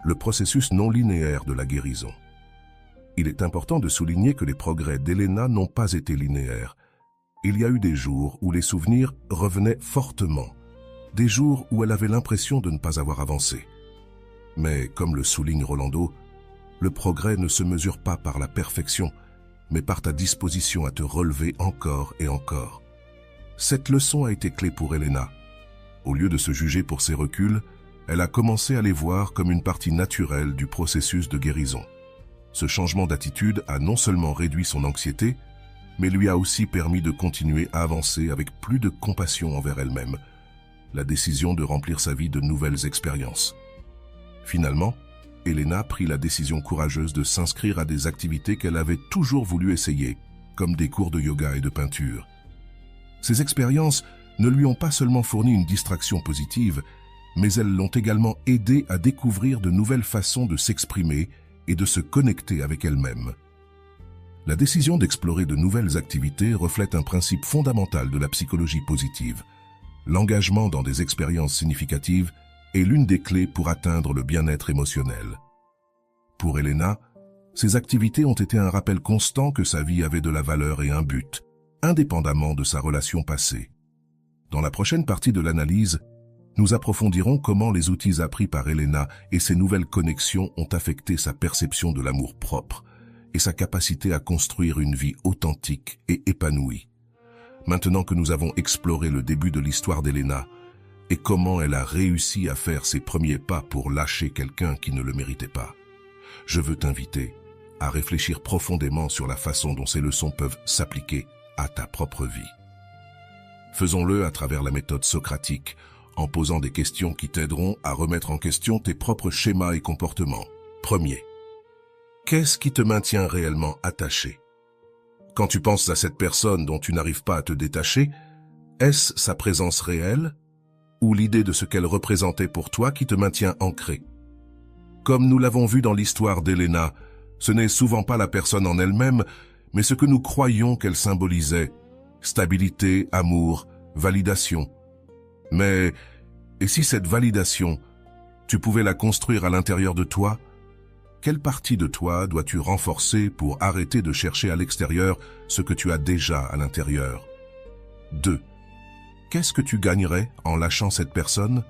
Le processus non linéaire de la guérison. Il est important de souligner que les progrès d'Elena n'ont pas été linéaires. Il y a eu des jours où les souvenirs revenaient fortement, des jours où elle avait l'impression de ne pas avoir avancé. Mais, comme le souligne Rolando, le progrès ne se mesure pas par la perfection, mais par ta disposition à te relever encore et encore. Cette leçon a été clé pour Elena. Au lieu de se juger pour ses reculs, elle a commencé à les voir comme une partie naturelle du processus de guérison. Ce changement d'attitude a non seulement réduit son anxiété, mais lui a aussi permis de continuer à avancer avec plus de compassion envers elle-même, la décision de remplir sa vie de nouvelles expériences. Finalement, Elena prit la décision courageuse de s'inscrire à des activités qu'elle avait toujours voulu essayer, comme des cours de yoga et de peinture. Ces expériences ne lui ont pas seulement fourni une distraction positive, mais elles l'ont également aidé à découvrir de nouvelles façons de s'exprimer et de se connecter avec elle-même. La décision d'explorer de nouvelles activités reflète un principe fondamental de la psychologie positive. L'engagement dans des expériences significatives est l'une des clés pour atteindre le bien-être émotionnel. Pour Elena, ces activités ont été un rappel constant que sa vie avait de la valeur et un but, indépendamment de sa relation passée. Dans la prochaine partie de l'analyse, nous approfondirons comment les outils appris par Elena et ses nouvelles connexions ont affecté sa perception de l'amour propre et sa capacité à construire une vie authentique et épanouie. Maintenant que nous avons exploré le début de l'histoire d'Elena et comment elle a réussi à faire ses premiers pas pour lâcher quelqu'un qui ne le méritait pas, je veux t'inviter à réfléchir profondément sur la façon dont ces leçons peuvent s'appliquer à ta propre vie. Faisons-le à travers la méthode socratique, en posant des questions qui t'aideront à remettre en question tes propres schémas et comportements. Premier. Qu'est-ce qui te maintient réellement attaché? Quand tu penses à cette personne dont tu n'arrives pas à te détacher, est-ce sa présence réelle ou l'idée de ce qu'elle représentait pour toi qui te maintient ancré? Comme nous l'avons vu dans l'histoire d'Elena, ce n'est souvent pas la personne en elle-même, mais ce que nous croyions qu'elle symbolisait: stabilité, amour, validation. Mais, et si cette validation, tu pouvais la construire à l'intérieur de toi? Quelle partie de toi dois-tu renforcer pour arrêter de chercher à l'extérieur ce que tu as déjà à l'intérieur? 2. Qu'est-ce que tu gagnerais en lâchant cette personne?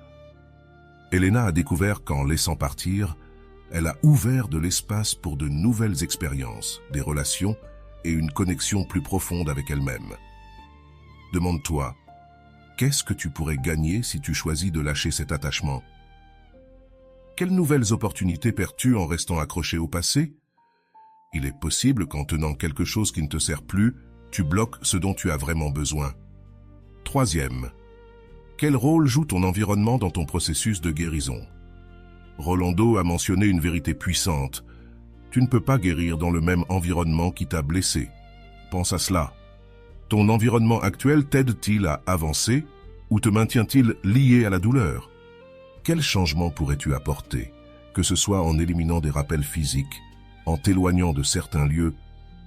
Elena a découvert qu'en laissant partir, elle a ouvert de l'espace pour de nouvelles expériences, des relations et une connexion plus profonde avec elle-même. Demande-toi, qu'est-ce que tu pourrais gagner si tu choisis de lâcher cet attachement? Quelles nouvelles opportunités perds-tu en restant accroché au passé? Il est possible qu'en tenant quelque chose qui ne te sert plus, tu bloques ce dont tu as vraiment besoin. 3e. Quel rôle joue ton environnement dans ton processus de guérison? Rolando a mentionné une vérité puissante. Tu ne peux pas guérir dans le même environnement qui t'a blessé. Pense à cela. Ton environnement actuel t'aide-t-il à avancer ou te maintient-il lié à la douleur? Quel changement pourrais-tu apporter, que ce soit en éliminant des rappels physiques, en t'éloignant de certains lieux,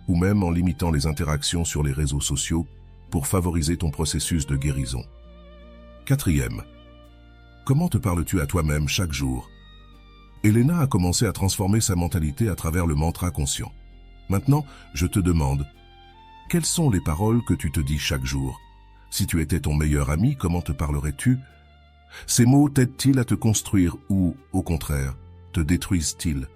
ou même en limitant les interactions sur les réseaux sociaux pour favoriser ton processus de guérison? 4e. Comment te parles-tu à toi-même chaque jour? Elena a commencé à transformer sa mentalité à travers le mantra conscient. Maintenant, je te demande, quelles sont les paroles que tu te dis chaque jour? Si tu étais ton meilleur ami, comment te parlerais-tu? Ces mots t'aident-ils à te construire ou, au contraire, te détruisent-ils?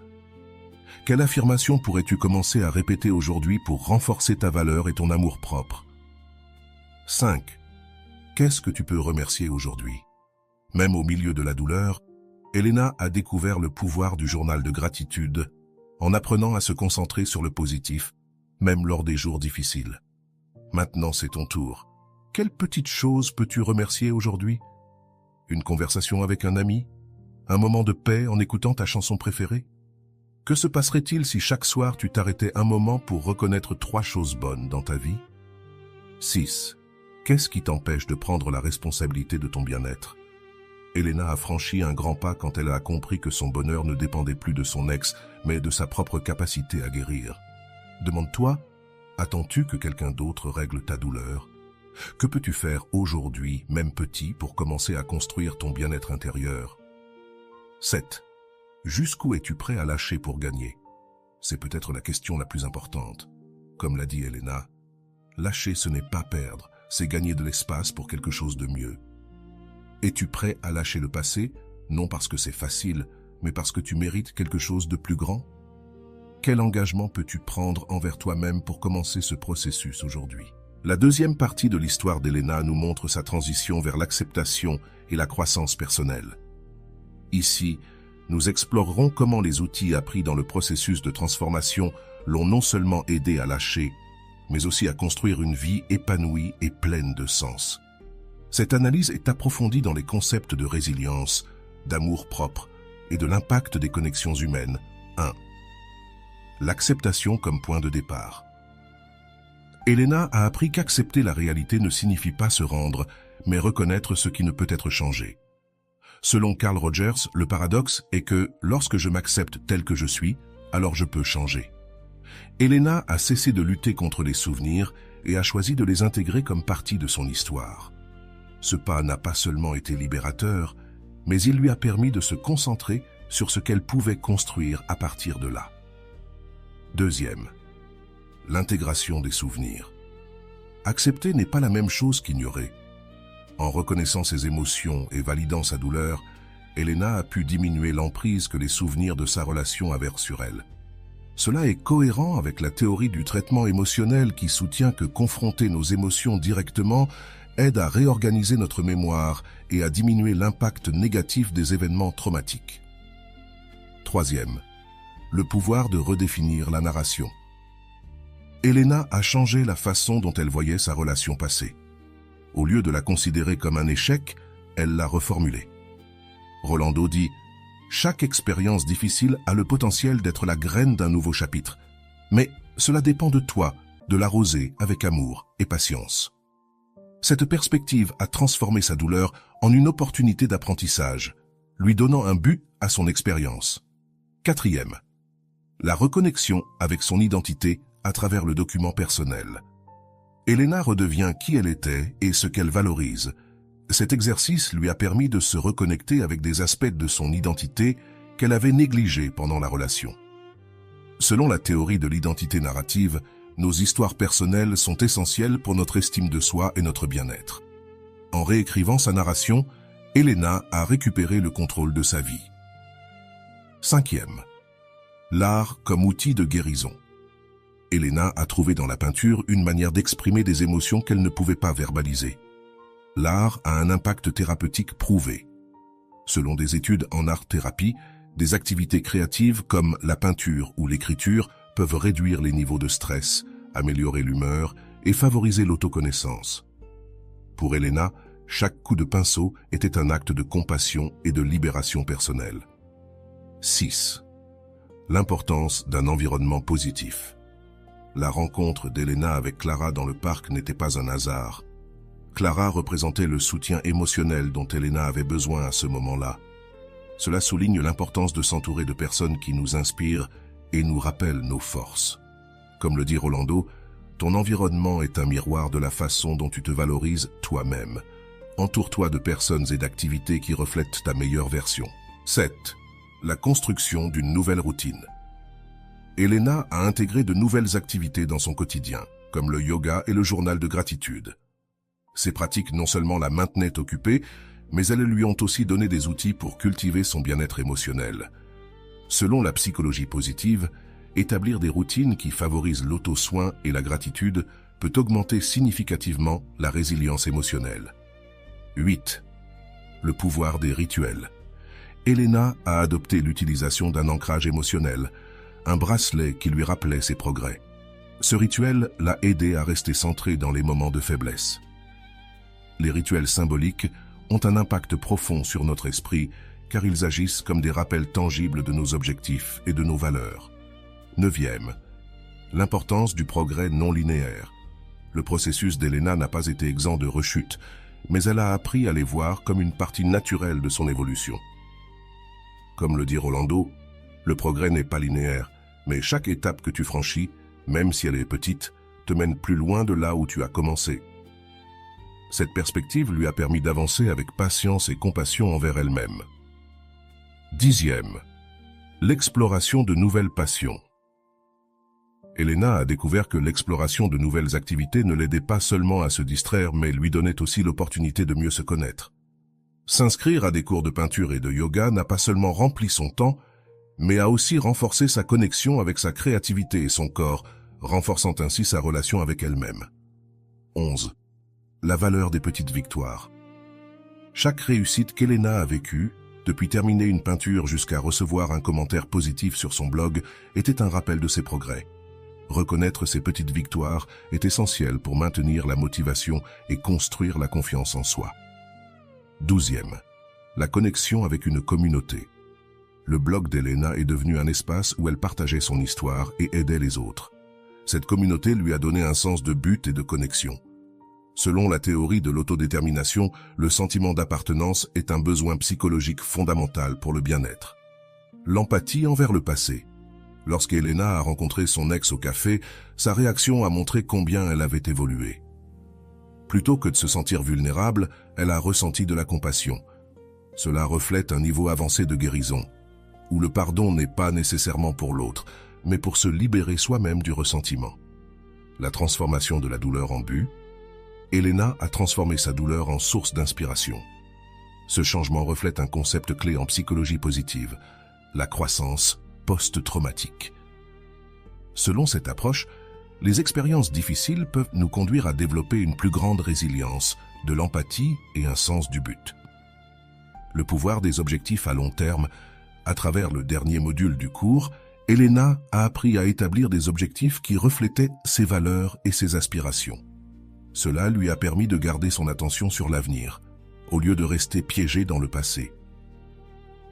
Quelle affirmation pourrais-tu commencer à répéter aujourd'hui pour renforcer ta valeur et ton amour-propre? 5. Qu'est-ce que tu peux remercier aujourd'hui? Même au milieu de la douleur, Elena a découvert le pouvoir du journal de gratitude en apprenant à se concentrer sur le positif, même lors des jours difficiles. Maintenant, c'est ton tour. Quelle petite chose peux-tu remercier aujourd'hui? Une conversation avec un ami? Un moment de paix en écoutant ta chanson préférée? Que se passerait-il si chaque soir tu t'arrêtais un moment pour reconnaître 3 choses bonnes dans ta vie? 6. Qu'est-ce qui t'empêche de prendre la responsabilité de ton bien-être? Elena a franchi un grand pas quand elle a compris que son bonheur ne dépendait plus de son ex, mais de sa propre capacité à guérir. Demande-toi, attends-tu que quelqu'un d'autre règle ta douleur? Que peux-tu faire aujourd'hui, même petit, pour commencer à construire ton bien-être intérieur? 7. Jusqu'où es-tu prêt à lâcher pour gagner? C'est peut-être la question la plus importante. Comme l'a dit Elena, lâcher ce n'est pas perdre, c'est gagner de l'espace pour quelque chose de mieux. Es-tu prêt à lâcher le passé, non parce que c'est facile, mais parce que tu mérites quelque chose de plus grand? Quel engagement peux-tu prendre envers toi-même pour commencer ce processus aujourd'hui? La deuxième partie de l'histoire d'Elena nous montre sa transition vers l'acceptation et la croissance personnelle. Ici, nous explorerons comment les outils appris dans le processus de transformation l'ont non seulement aidé à lâcher, mais aussi à construire une vie épanouie et pleine de sens. Cette analyse est approfondie dans les concepts de résilience, d'amour-propre et de l'impact des connexions humaines. 1. L'acceptation comme point de départ. Elena a appris qu'accepter la réalité ne signifie pas se rendre, mais reconnaître ce qui ne peut être changé. Selon Carl Rogers, le paradoxe est que lorsque je m'accepte tel que je suis, alors je peux changer. Elena a cessé de lutter contre les souvenirs et a choisi de les intégrer comme partie de son histoire. Ce pas n'a pas seulement été libérateur, mais il lui a permis de se concentrer sur ce qu'elle pouvait construire à partir de là. Deuxième, l'intégration des souvenirs. Accepter n'est pas la même chose qu'ignorer. En reconnaissant ses émotions et validant sa douleur, Elena a pu diminuer l'emprise que les souvenirs de sa relation avaient sur elle. Cela est cohérent avec la théorie du traitement émotionnel qui soutient que confronter nos émotions directement aide à réorganiser notre mémoire et à diminuer l'impact négatif des événements traumatiques. Troisième, le pouvoir de redéfinir la narration. Elena a changé la façon dont elle voyait sa relation passée. Au lieu de la considérer comme un échec, elle l'a reformulée. Rolando dit « Chaque expérience difficile a le potentiel d'être la graine d'un nouveau chapitre. Mais cela dépend de toi, de l'arroser avec amour et patience. » Cette perspective a transformé sa douleur en une opportunité d'apprentissage, lui donnant un but à son expérience. Quatrième, la reconnexion avec son identité à travers le document personnel. Elena redevient qui elle était et ce qu'elle valorise. Cet exercice lui a permis de se reconnecter avec des aspects de son identité qu'elle avait négligés pendant la relation. Selon la théorie de l'identité narrative, nos histoires personnelles sont essentielles pour notre estime de soi et notre bien-être. En réécrivant sa narration, Elena a récupéré le contrôle de sa vie. Cinquième, l'art comme outil de guérison. Elena a trouvé dans la peinture une manière d'exprimer des émotions qu'elle ne pouvait pas verbaliser. L'art a un impact thérapeutique prouvé. Selon des études en art-thérapie, des activités créatives comme la peinture ou l'écriture peuvent réduire les niveaux de stress, améliorer l'humeur et favoriser l'autoconnaissance. Pour Elena, chaque coup de pinceau était un acte de compassion et de libération personnelle. 6. L'importance d'un environnement positif. La rencontre d'Elena avec Clara dans le parc n'était pas un hasard. Clara représentait le soutien émotionnel dont Elena avait besoin à ce moment-là. Cela souligne l'importance de s'entourer de personnes qui nous inspirent et nous rappellent nos forces. Comme le dit Rolando, ton environnement est un miroir de la façon dont tu te valorises toi-même. Entoure-toi de personnes et d'activités qui reflètent ta meilleure version. 7. La construction d'une nouvelle routine. Elena a intégré de nouvelles activités dans son quotidien, comme le yoga et le journal de gratitude. Ces pratiques non seulement la maintenaient occupée, mais elles lui ont aussi donné des outils pour cultiver son bien-être émotionnel. Selon la psychologie positive, établir des routines qui favorisent l'auto-soin et la gratitude peut augmenter significativement la résilience émotionnelle. 8. Le pouvoir des rituels. Elena a adopté l'utilisation d'un ancrage émotionnel, un bracelet qui lui rappelait ses progrès. Ce rituel l'a aidé à rester centré dans les moments de faiblesse. Les rituels symboliques ont un impact profond sur notre esprit car ils agissent comme des rappels tangibles de nos objectifs et de nos valeurs. 9e. L'importance du progrès non linéaire. Le processus d'Elena n'a pas été exempt de rechutes, mais elle a appris à les voir comme une partie naturelle de son évolution. Comme le dit Rolando, le progrès n'est pas linéaire, mais chaque étape que tu franchis, même si elle est petite, te mène plus loin de là où tu as commencé. Cette perspective lui a permis d'avancer avec patience et compassion envers elle-même. 10e. L'exploration de nouvelles passions. Elena a découvert que l'exploration de nouvelles activités ne l'aidait pas seulement à se distraire, mais lui donnait aussi l'opportunité de mieux se connaître. S'inscrire à des cours de peinture et de yoga n'a pas seulement rempli son temps, mais a aussi renforcé sa connexion avec sa créativité et son corps, renforçant ainsi sa relation avec elle-même. 11. La valeur des petites victoires. Chaque réussite qu'Elena a vécue, depuis terminer une peinture jusqu'à recevoir un commentaire positif sur son blog, était un rappel de ses progrès. Reconnaître ces petites victoires est essentiel pour maintenir la motivation et construire la confiance en soi. 12e. La connexion avec une communauté. Le blog d'Elena est devenu un espace où elle partageait son histoire et aidait les autres. Cette communauté lui a donné un sens de but et de connexion. Selon la théorie de l'autodétermination, le sentiment d'appartenance est un besoin psychologique fondamental pour le bien-être. L'empathie envers le passé. Lorsqu'Elena a rencontré son ex au café, sa réaction a montré combien elle avait évolué. Plutôt que de se sentir vulnérable, elle a ressenti de la compassion. Cela reflète un niveau avancé de guérison, où le pardon n'est pas nécessairement pour l'autre, mais pour se libérer soi-même du ressentiment. La transformation de la douleur en but. Elena a transformé sa douleur en source d'inspiration. Ce changement reflète un concept clé en psychologie positive, la croissance post-traumatique. Selon cette approche, les expériences difficiles peuvent nous conduire à développer une plus grande résilience, de l'empathie et un sens du but. Le pouvoir des objectifs à long terme. À travers le dernier module du cours, Elena a appris à établir des objectifs qui reflétaient ses valeurs et ses aspirations. Cela lui a permis de garder son attention sur l'avenir, au lieu de rester piégée dans le passé.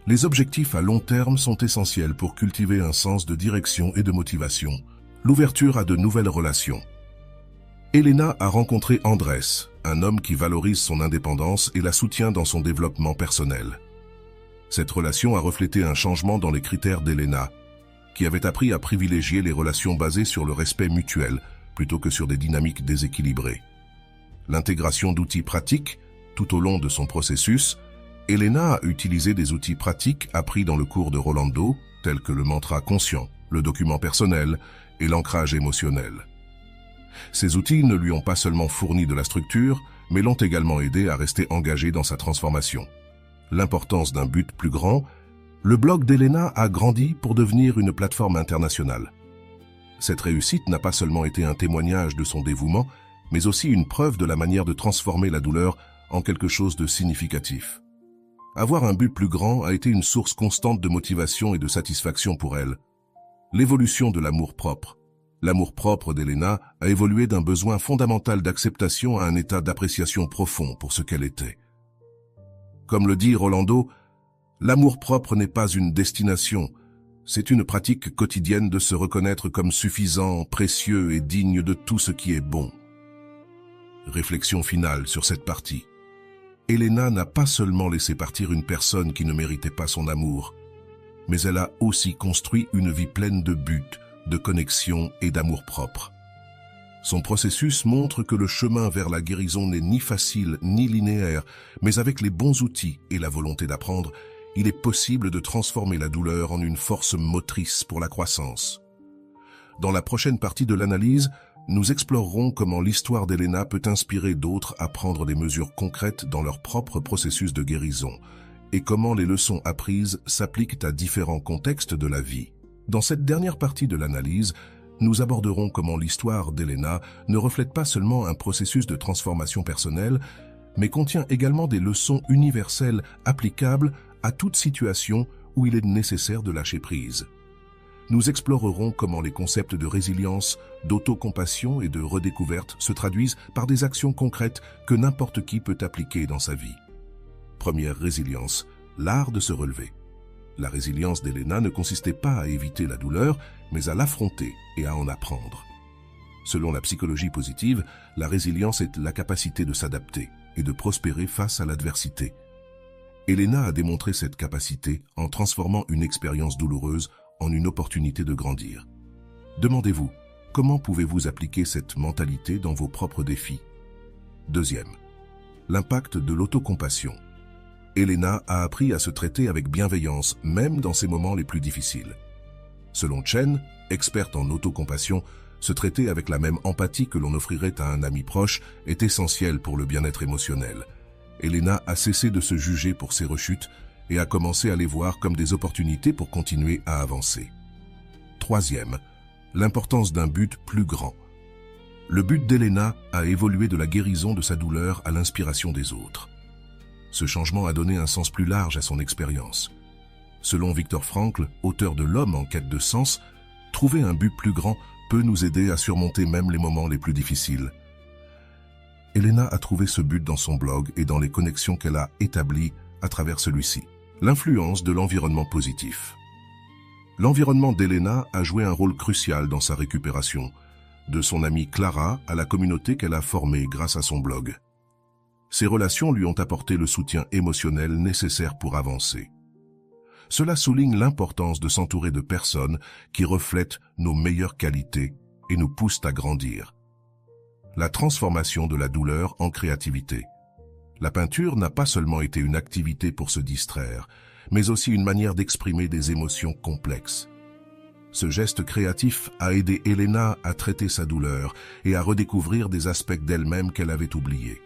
Les objectifs à long terme sont essentiels pour cultiver un sens de direction et de motivation, l'ouverture à de nouvelles relations. Elena a rencontré Andrés, un homme qui valorise son indépendance et la soutient dans son développement personnel. Cette relation a reflété un changement dans les critères d'Elena, qui avait appris à privilégier les relations basées sur le respect mutuel plutôt que sur des dynamiques déséquilibrées. L'intégration d'outils pratiques tout au long de son processus. Elena a utilisé des outils pratiques appris dans le cours de Rolando, tels que le mantra conscient, le document personnel et l'ancrage émotionnel. Ces outils ne lui ont pas seulement fourni de la structure, mais l'ont également aidé à rester engagée dans sa transformation. L'importance d'un but plus grand. Le blog d'Elena a grandi pour devenir une plateforme internationale. Cette réussite n'a pas seulement été un témoignage de son dévouement, mais aussi une preuve de la manière de transformer la douleur en quelque chose de significatif. Avoir un but plus grand a été une source constante de motivation et de satisfaction pour elle. L'évolution de l'amour-propre. L'amour-propre d'Elena a évolué d'un besoin fondamental d'acceptation à un état d'appréciation profond pour ce qu'elle était. Comme le dit Rolando, l'amour-propre n'est pas une destination, c'est une pratique quotidienne de se reconnaître comme suffisant, précieux et digne de tout ce qui est bon. Réflexion finale sur cette partie. Elena n'a pas seulement laissé partir une personne qui ne méritait pas son amour, mais elle a aussi construit une vie pleine de buts, de connexion et d'amour-propre. Son processus montre que le chemin vers la guérison n'est ni facile ni linéaire, mais avec les bons outils et la volonté d'apprendre, il est possible de transformer la douleur en une force motrice pour la croissance. Dans la prochaine partie de l'analyse, nous explorerons comment l'histoire d'Elena peut inspirer d'autres à prendre des mesures concrètes dans leur propre processus de guérison et comment les leçons apprises s'appliquent à différents contextes de la vie. Dans cette dernière partie de l'analyse, nous aborderons comment l'histoire d'Elena ne reflète pas seulement un processus de transformation personnelle, mais contient également des leçons universelles applicables à toute situation où il est nécessaire de lâcher prise. Nous explorerons comment les concepts de résilience, d'autocompassion et de redécouverte se traduisent par des actions concrètes que n'importe qui peut appliquer dans sa vie. Première résilience, l'art de se relever. La résilience d'Elena ne consistait pas à éviter la douleur, mais à l'affronter et à en apprendre. Selon la psychologie positive, la résilience est la capacité de s'adapter et de prospérer face à l'adversité. Elena a démontré cette capacité en transformant une expérience douloureuse en une opportunité de grandir. Demandez-vous, comment pouvez-vous appliquer cette mentalité dans vos propres défis? Deuxième, l'impact de l'autocompassion. Elena a appris à se traiter avec bienveillance, même dans ses moments les plus difficiles. Selon Chen, experte en autocompassion, se traiter avec la même empathie que l'on offrirait à un ami proche est essentiel pour le bien-être émotionnel. Elena a cessé de se juger pour ses rechutes et a commencé à les voir comme des opportunités pour continuer à avancer. Troisième, l'importance d'un but plus grand. Le but d'Elena a évolué de la guérison de sa douleur à l'inspiration des autres. Ce changement a donné un sens plus large à son expérience. Selon Viktor Frankl, auteur de L'homme en quête de sens, trouver un but plus grand peut nous aider à surmonter même les moments les plus difficiles. Elena a trouvé ce but dans son blog et dans les connexions qu'elle a établies à travers celui-ci. L'influence de l'environnement positif. L'environnement d'Elena a joué un rôle crucial dans sa récupération, de son amie Clara à la communauté qu'elle a formée grâce à son blog. Ces relations lui ont apporté le soutien émotionnel nécessaire pour avancer. Cela souligne l'importance de s'entourer de personnes qui reflètent nos meilleures qualités et nous poussent à grandir. La transformation de la douleur en créativité. La peinture n'a pas seulement été une activité pour se distraire, mais aussi une manière d'exprimer des émotions complexes. Ce geste créatif a aidé Elena à traiter sa douleur et à redécouvrir des aspects d'elle-même qu'elle avait oubliés.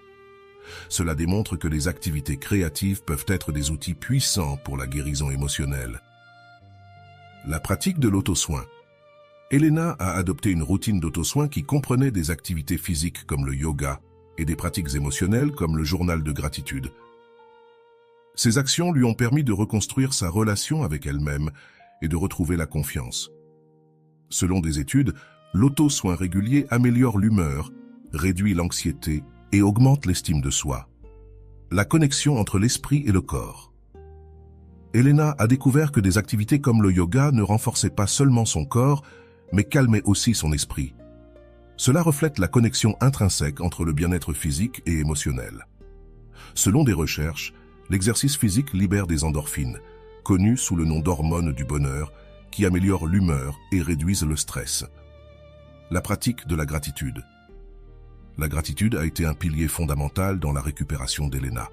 Cela démontre que les activités créatives peuvent être des outils puissants pour la guérison émotionnelle. La pratique de l'auto-soin. Elena a adopté une routine d'auto-soin qui comprenait des activités physiques comme le yoga et des pratiques émotionnelles comme le journal de gratitude. Ces actions lui ont permis de reconstruire sa relation avec elle-même et de retrouver la confiance. Selon des études, l'auto-soin régulier améliore l'humeur, réduit l'anxiété et augmente l'estime de soi. La connexion entre l'esprit et le corps. Elena a découvert que des activités comme le yoga ne renforçaient pas seulement son corps, mais calmaient aussi son esprit. Cela reflète la connexion intrinsèque entre le bien-être physique et émotionnel. Selon des recherches, l'exercice physique libère des endorphines, connues sous le nom d'hormones du bonheur, qui améliorent l'humeur et réduisent le stress. La pratique de la gratitude. La gratitude a été un pilier fondamental dans la récupération d'Elena.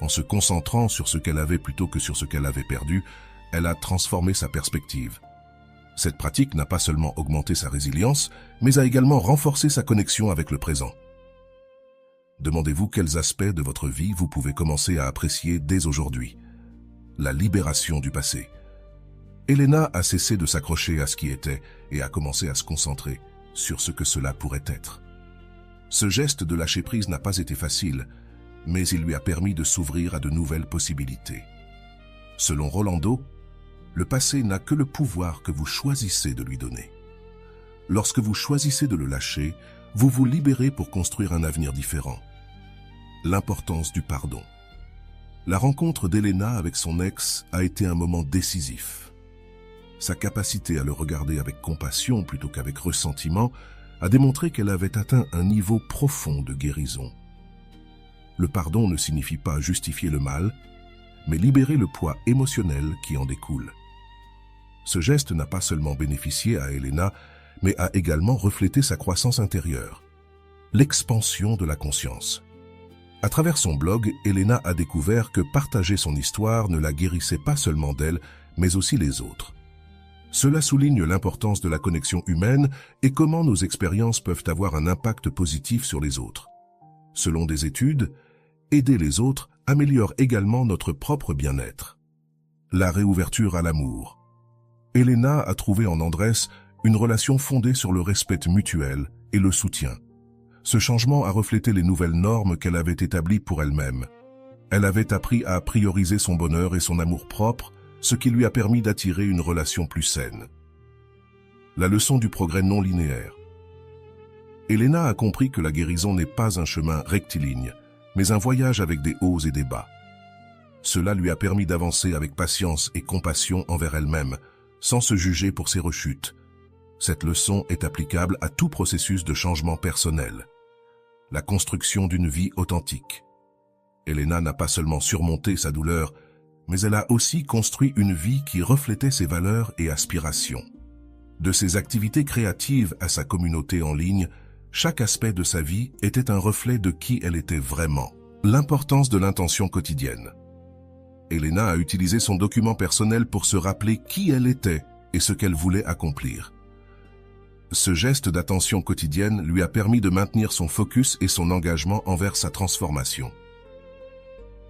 En se concentrant sur ce qu'elle avait plutôt que sur ce qu'elle avait perdu, elle a transformé sa perspective. Cette pratique n'a pas seulement augmenté sa résilience, mais a également renforcé sa connexion avec le présent. Demandez-vous quels aspects de votre vie vous pouvez commencer à apprécier dès aujourd'hui. La libération du passé. Elena a cessé de s'accrocher à ce qui était et a commencé à se concentrer sur ce que cela pourrait être. Ce geste de lâcher prise n'a pas été facile, mais il lui a permis de s'ouvrir à de nouvelles possibilités. Selon Rolando, le passé n'a que le pouvoir que vous choisissez de lui donner. Lorsque vous choisissez de le lâcher, vous vous libérez pour construire un avenir différent. L'importance du pardon. La rencontre d'Elena avec son ex a été un moment décisif. Sa capacité à le regarder avec compassion plutôt qu'avec ressentiment a démontré qu'elle avait atteint un niveau profond de guérison. Le pardon ne signifie pas justifier le mal, mais libérer le poids émotionnel qui en découle. Ce geste n'a pas seulement bénéficié à Elena, mais a également reflété sa croissance intérieure. L'expansion de la conscience. À travers son blog, Elena a découvert que partager son histoire ne la guérissait pas seulement d'elle, mais aussi les autres. Cela souligne l'importance de la connexion humaine et comment nos expériences peuvent avoir un impact positif sur les autres. Selon des études, aider les autres améliore également notre propre bien-être. La réouverture à l'amour. Elena a trouvé en Andrés une relation fondée sur le respect mutuel et le soutien. Ce changement a reflété les nouvelles normes qu'elle avait établies pour elle-même. Elle avait appris à prioriser son bonheur et son amour-propre, ce qui lui a permis d'attirer une relation plus saine. La leçon du progrès non linéaire. Elena a compris que la guérison n'est pas un chemin rectiligne, mais un voyage avec des hauts et des bas. Cela lui a permis d'avancer avec patience et compassion envers elle-même, sans se juger pour ses rechutes. Cette leçon est applicable à tout processus de changement personnel. La construction d'une vie authentique. Elena n'a pas seulement surmonté sa douleur, mais elle a aussi construit une vie qui reflétait ses valeurs et aspirations. De ses activités créatives à sa communauté en ligne, chaque aspect de sa vie était un reflet de qui elle était vraiment. L'importance de l'intention quotidienne. Elena a utilisé son document personnel pour se rappeler qui elle était et ce qu'elle voulait accomplir. Ce geste d'attention quotidienne lui a permis de maintenir son focus et son engagement envers sa transformation.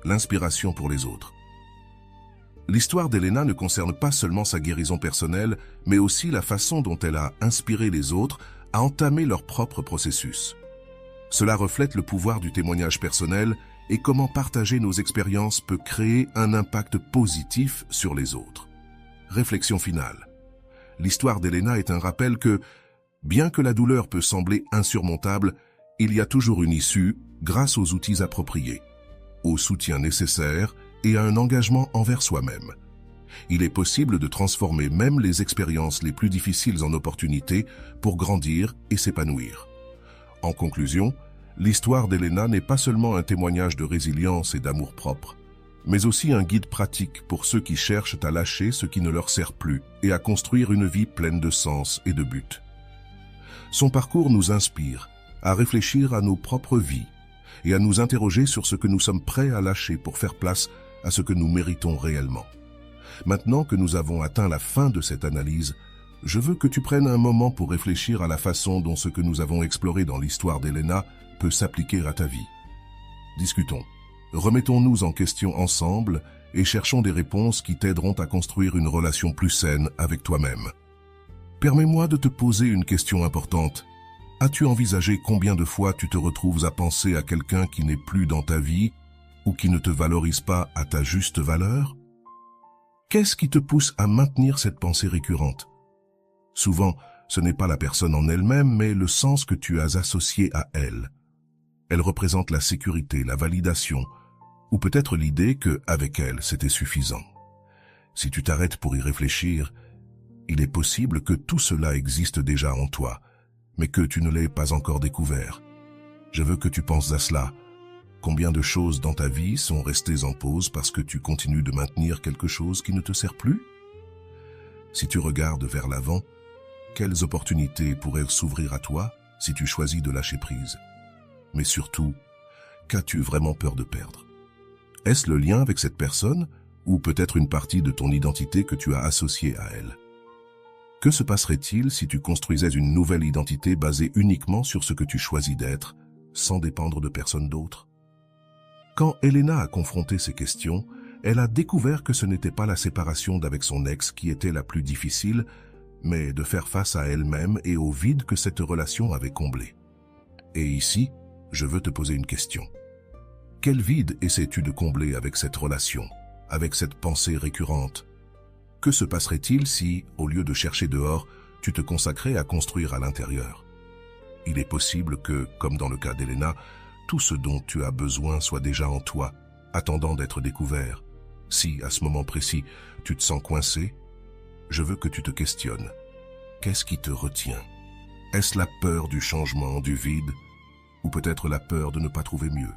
L'inspiration pour les autres. L'histoire d'Elena ne concerne pas seulement sa guérison personnelle, mais aussi la façon dont elle a inspiré les autres à entamer leur propre processus. Cela reflète le pouvoir du témoignage personnel et comment partager nos expériences peut créer un impact positif sur les autres. Réflexion finale. L'histoire d'Elena est un rappel que, bien que la douleur peut sembler insurmontable, il y a toujours une issue grâce aux outils appropriés, au soutien nécessaire et à un engagement envers soi-même. Il est possible de transformer même les expériences les plus difficiles en opportunités pour grandir et s'épanouir. En conclusion, l'histoire d'Elena n'est pas seulement un témoignage de résilience et d'amour-propre, mais aussi un guide pratique pour ceux qui cherchent à lâcher ce qui ne leur sert plus et à construire une vie pleine de sens et de but. Son parcours nous inspire à réfléchir à nos propres vies et à nous interroger sur ce que nous sommes prêts à lâcher pour faire place à ce que nous méritons réellement. Maintenant que nous avons atteint la fin de cette analyse, je veux que tu prennes un moment pour réfléchir à la façon dont ce que nous avons exploré dans l'histoire d'Elena peut s'appliquer à ta vie. Discutons. Remettons-nous en question ensemble et cherchons des réponses qui t'aideront à construire une relation plus saine avec toi-même. Permets-moi de te poser une question importante. As-tu envisagé combien de fois tu te retrouves à penser à quelqu'un qui n'est plus dans ta vie ou qui ne te valorise pas à ta juste valeur? Qu'est-ce qui te pousse à maintenir cette pensée récurrente? Souvent, ce n'est pas la personne en elle-même, mais le sens que tu as associé à elle. Elle représente la sécurité, la validation, ou peut-être l'idée qu'avec elle, c'était suffisant. Si tu t'arrêtes pour y réfléchir, il est possible que tout cela existe déjà en toi, mais que tu ne l'aies pas encore découvert. Je veux que tu penses à cela. Combien de choses dans ta vie sont restées en pause parce que tu continues de maintenir quelque chose qui ne te sert plus? Si tu regardes vers l'avant, quelles opportunités pourraient s'ouvrir à toi si tu choisis de lâcher prise? Mais surtout, qu'as-tu vraiment peur de perdre? Est-ce le lien avec cette personne ou peut-être une partie de ton identité que tu as associée à elle? Que se passerait-il si tu construisais une nouvelle identité basée uniquement sur ce que tu choisis d'être, sans dépendre de personne d'autre? Quand Elena a confronté ces questions, elle a découvert que ce n'était pas la séparation d'avec son ex qui était la plus difficile, mais de faire face à elle-même et au vide que cette relation avait comblé. Et ici, je veux te poser une question. Quel vide essaies-tu de combler avec cette relation, avec cette pensée récurrente? Que se passerait-il si, au lieu de chercher dehors, tu te consacrais à construire à l'intérieur? Il est possible que, comme dans le cas d'Elena, tout ce dont tu as besoin soit déjà en toi, attendant d'être découvert. Si, à ce moment précis, tu te sens coincé, je veux que tu te questionnes. Qu'est-ce qui te retient? Est-ce la peur du changement, du vide, ou peut-être la peur de ne pas trouver mieux?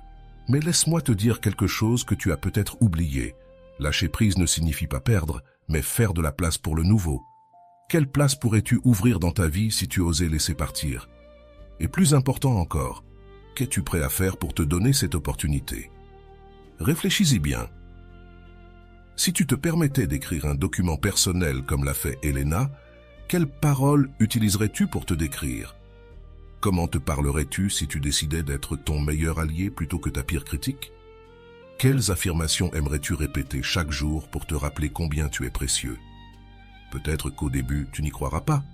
Mais laisse-moi te dire quelque chose que tu as peut-être oublié. Lâcher prise ne signifie pas perdre, mais faire de la place pour le nouveau. Quelle place pourrais-tu ouvrir dans ta vie si tu osais laisser partir? Et plus important encore, qu'es-tu prêt à faire pour te donner cette opportunité? Réfléchis-y bien. Si tu te permettais d'écrire un document personnel comme l'a fait Elena, quelles paroles utiliserais-tu pour te décrire? Comment te parlerais-tu si tu décidais d'être ton meilleur allié plutôt que ta pire critique? Quelles affirmations aimerais-tu répéter chaque jour pour te rappeler combien tu es précieux? Peut-être qu'au début, tu n'y croiras pas.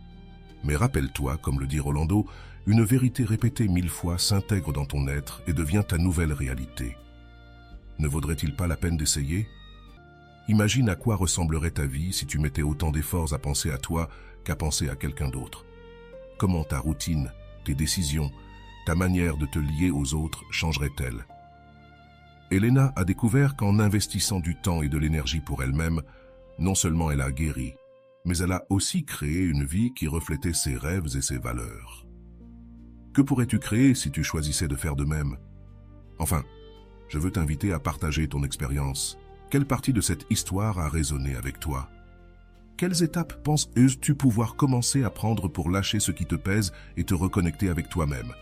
Mais rappelle-toi, comme le dit Rolando, une vérité répétée 1000 fois s'intègre dans ton être et devient ta nouvelle réalité. Ne vaudrait-il pas la peine d'essayer? Imagine à quoi ressemblerait ta vie si tu mettais autant d'efforts à penser à toi qu'à penser à quelqu'un d'autre. Comment ta routine, tes décisions, ta manière de te lier aux autres changerait-elle? Elena a découvert qu'en investissant du temps et de l'énergie pour elle-même, non seulement elle a guéri, mais elle a aussi créé une vie qui reflétait ses rêves et ses valeurs. Que pourrais-tu créer si tu choisissais de faire de même? Enfin, je veux t'inviter à partager ton expérience. Quelle partie de cette histoire a résonné avec toi? Quelles étapes penses-tu pouvoir commencer à prendre pour lâcher ce qui te pèse et te reconnecter avec toi-même?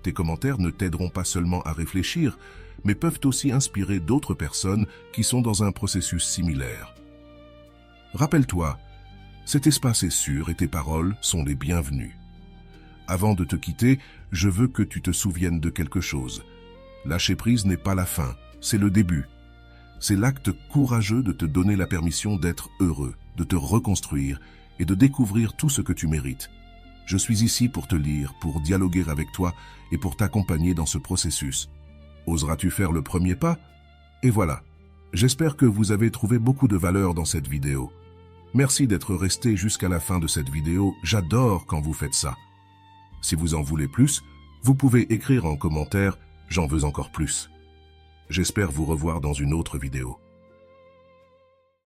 Tes commentaires ne t'aideront pas seulement à réfléchir, mais peuvent aussi inspirer d'autres personnes qui sont dans un processus similaire. Rappelle-toi, cet espace est sûr et tes paroles sont les bienvenues. Avant de te quitter, je veux que tu te souviennes de quelque chose. Lâcher prise n'est pas la fin, c'est le début. C'est l'acte courageux de te donner la permission d'être heureux, de te reconstruire et de découvrir tout ce que tu mérites. Je suis ici pour te lire, pour dialoguer avec toi et pour t'accompagner dans ce processus. Oseras-tu faire le premier pas? Et voilà. J'espère que vous avez trouvé beaucoup de valeur dans cette vidéo. Merci d'être resté jusqu'à la fin de cette vidéo. J'adore quand vous faites ça. Si vous en voulez plus, vous pouvez écrire en commentaire « J'en veux encore plus ». J'espère vous revoir dans une autre vidéo.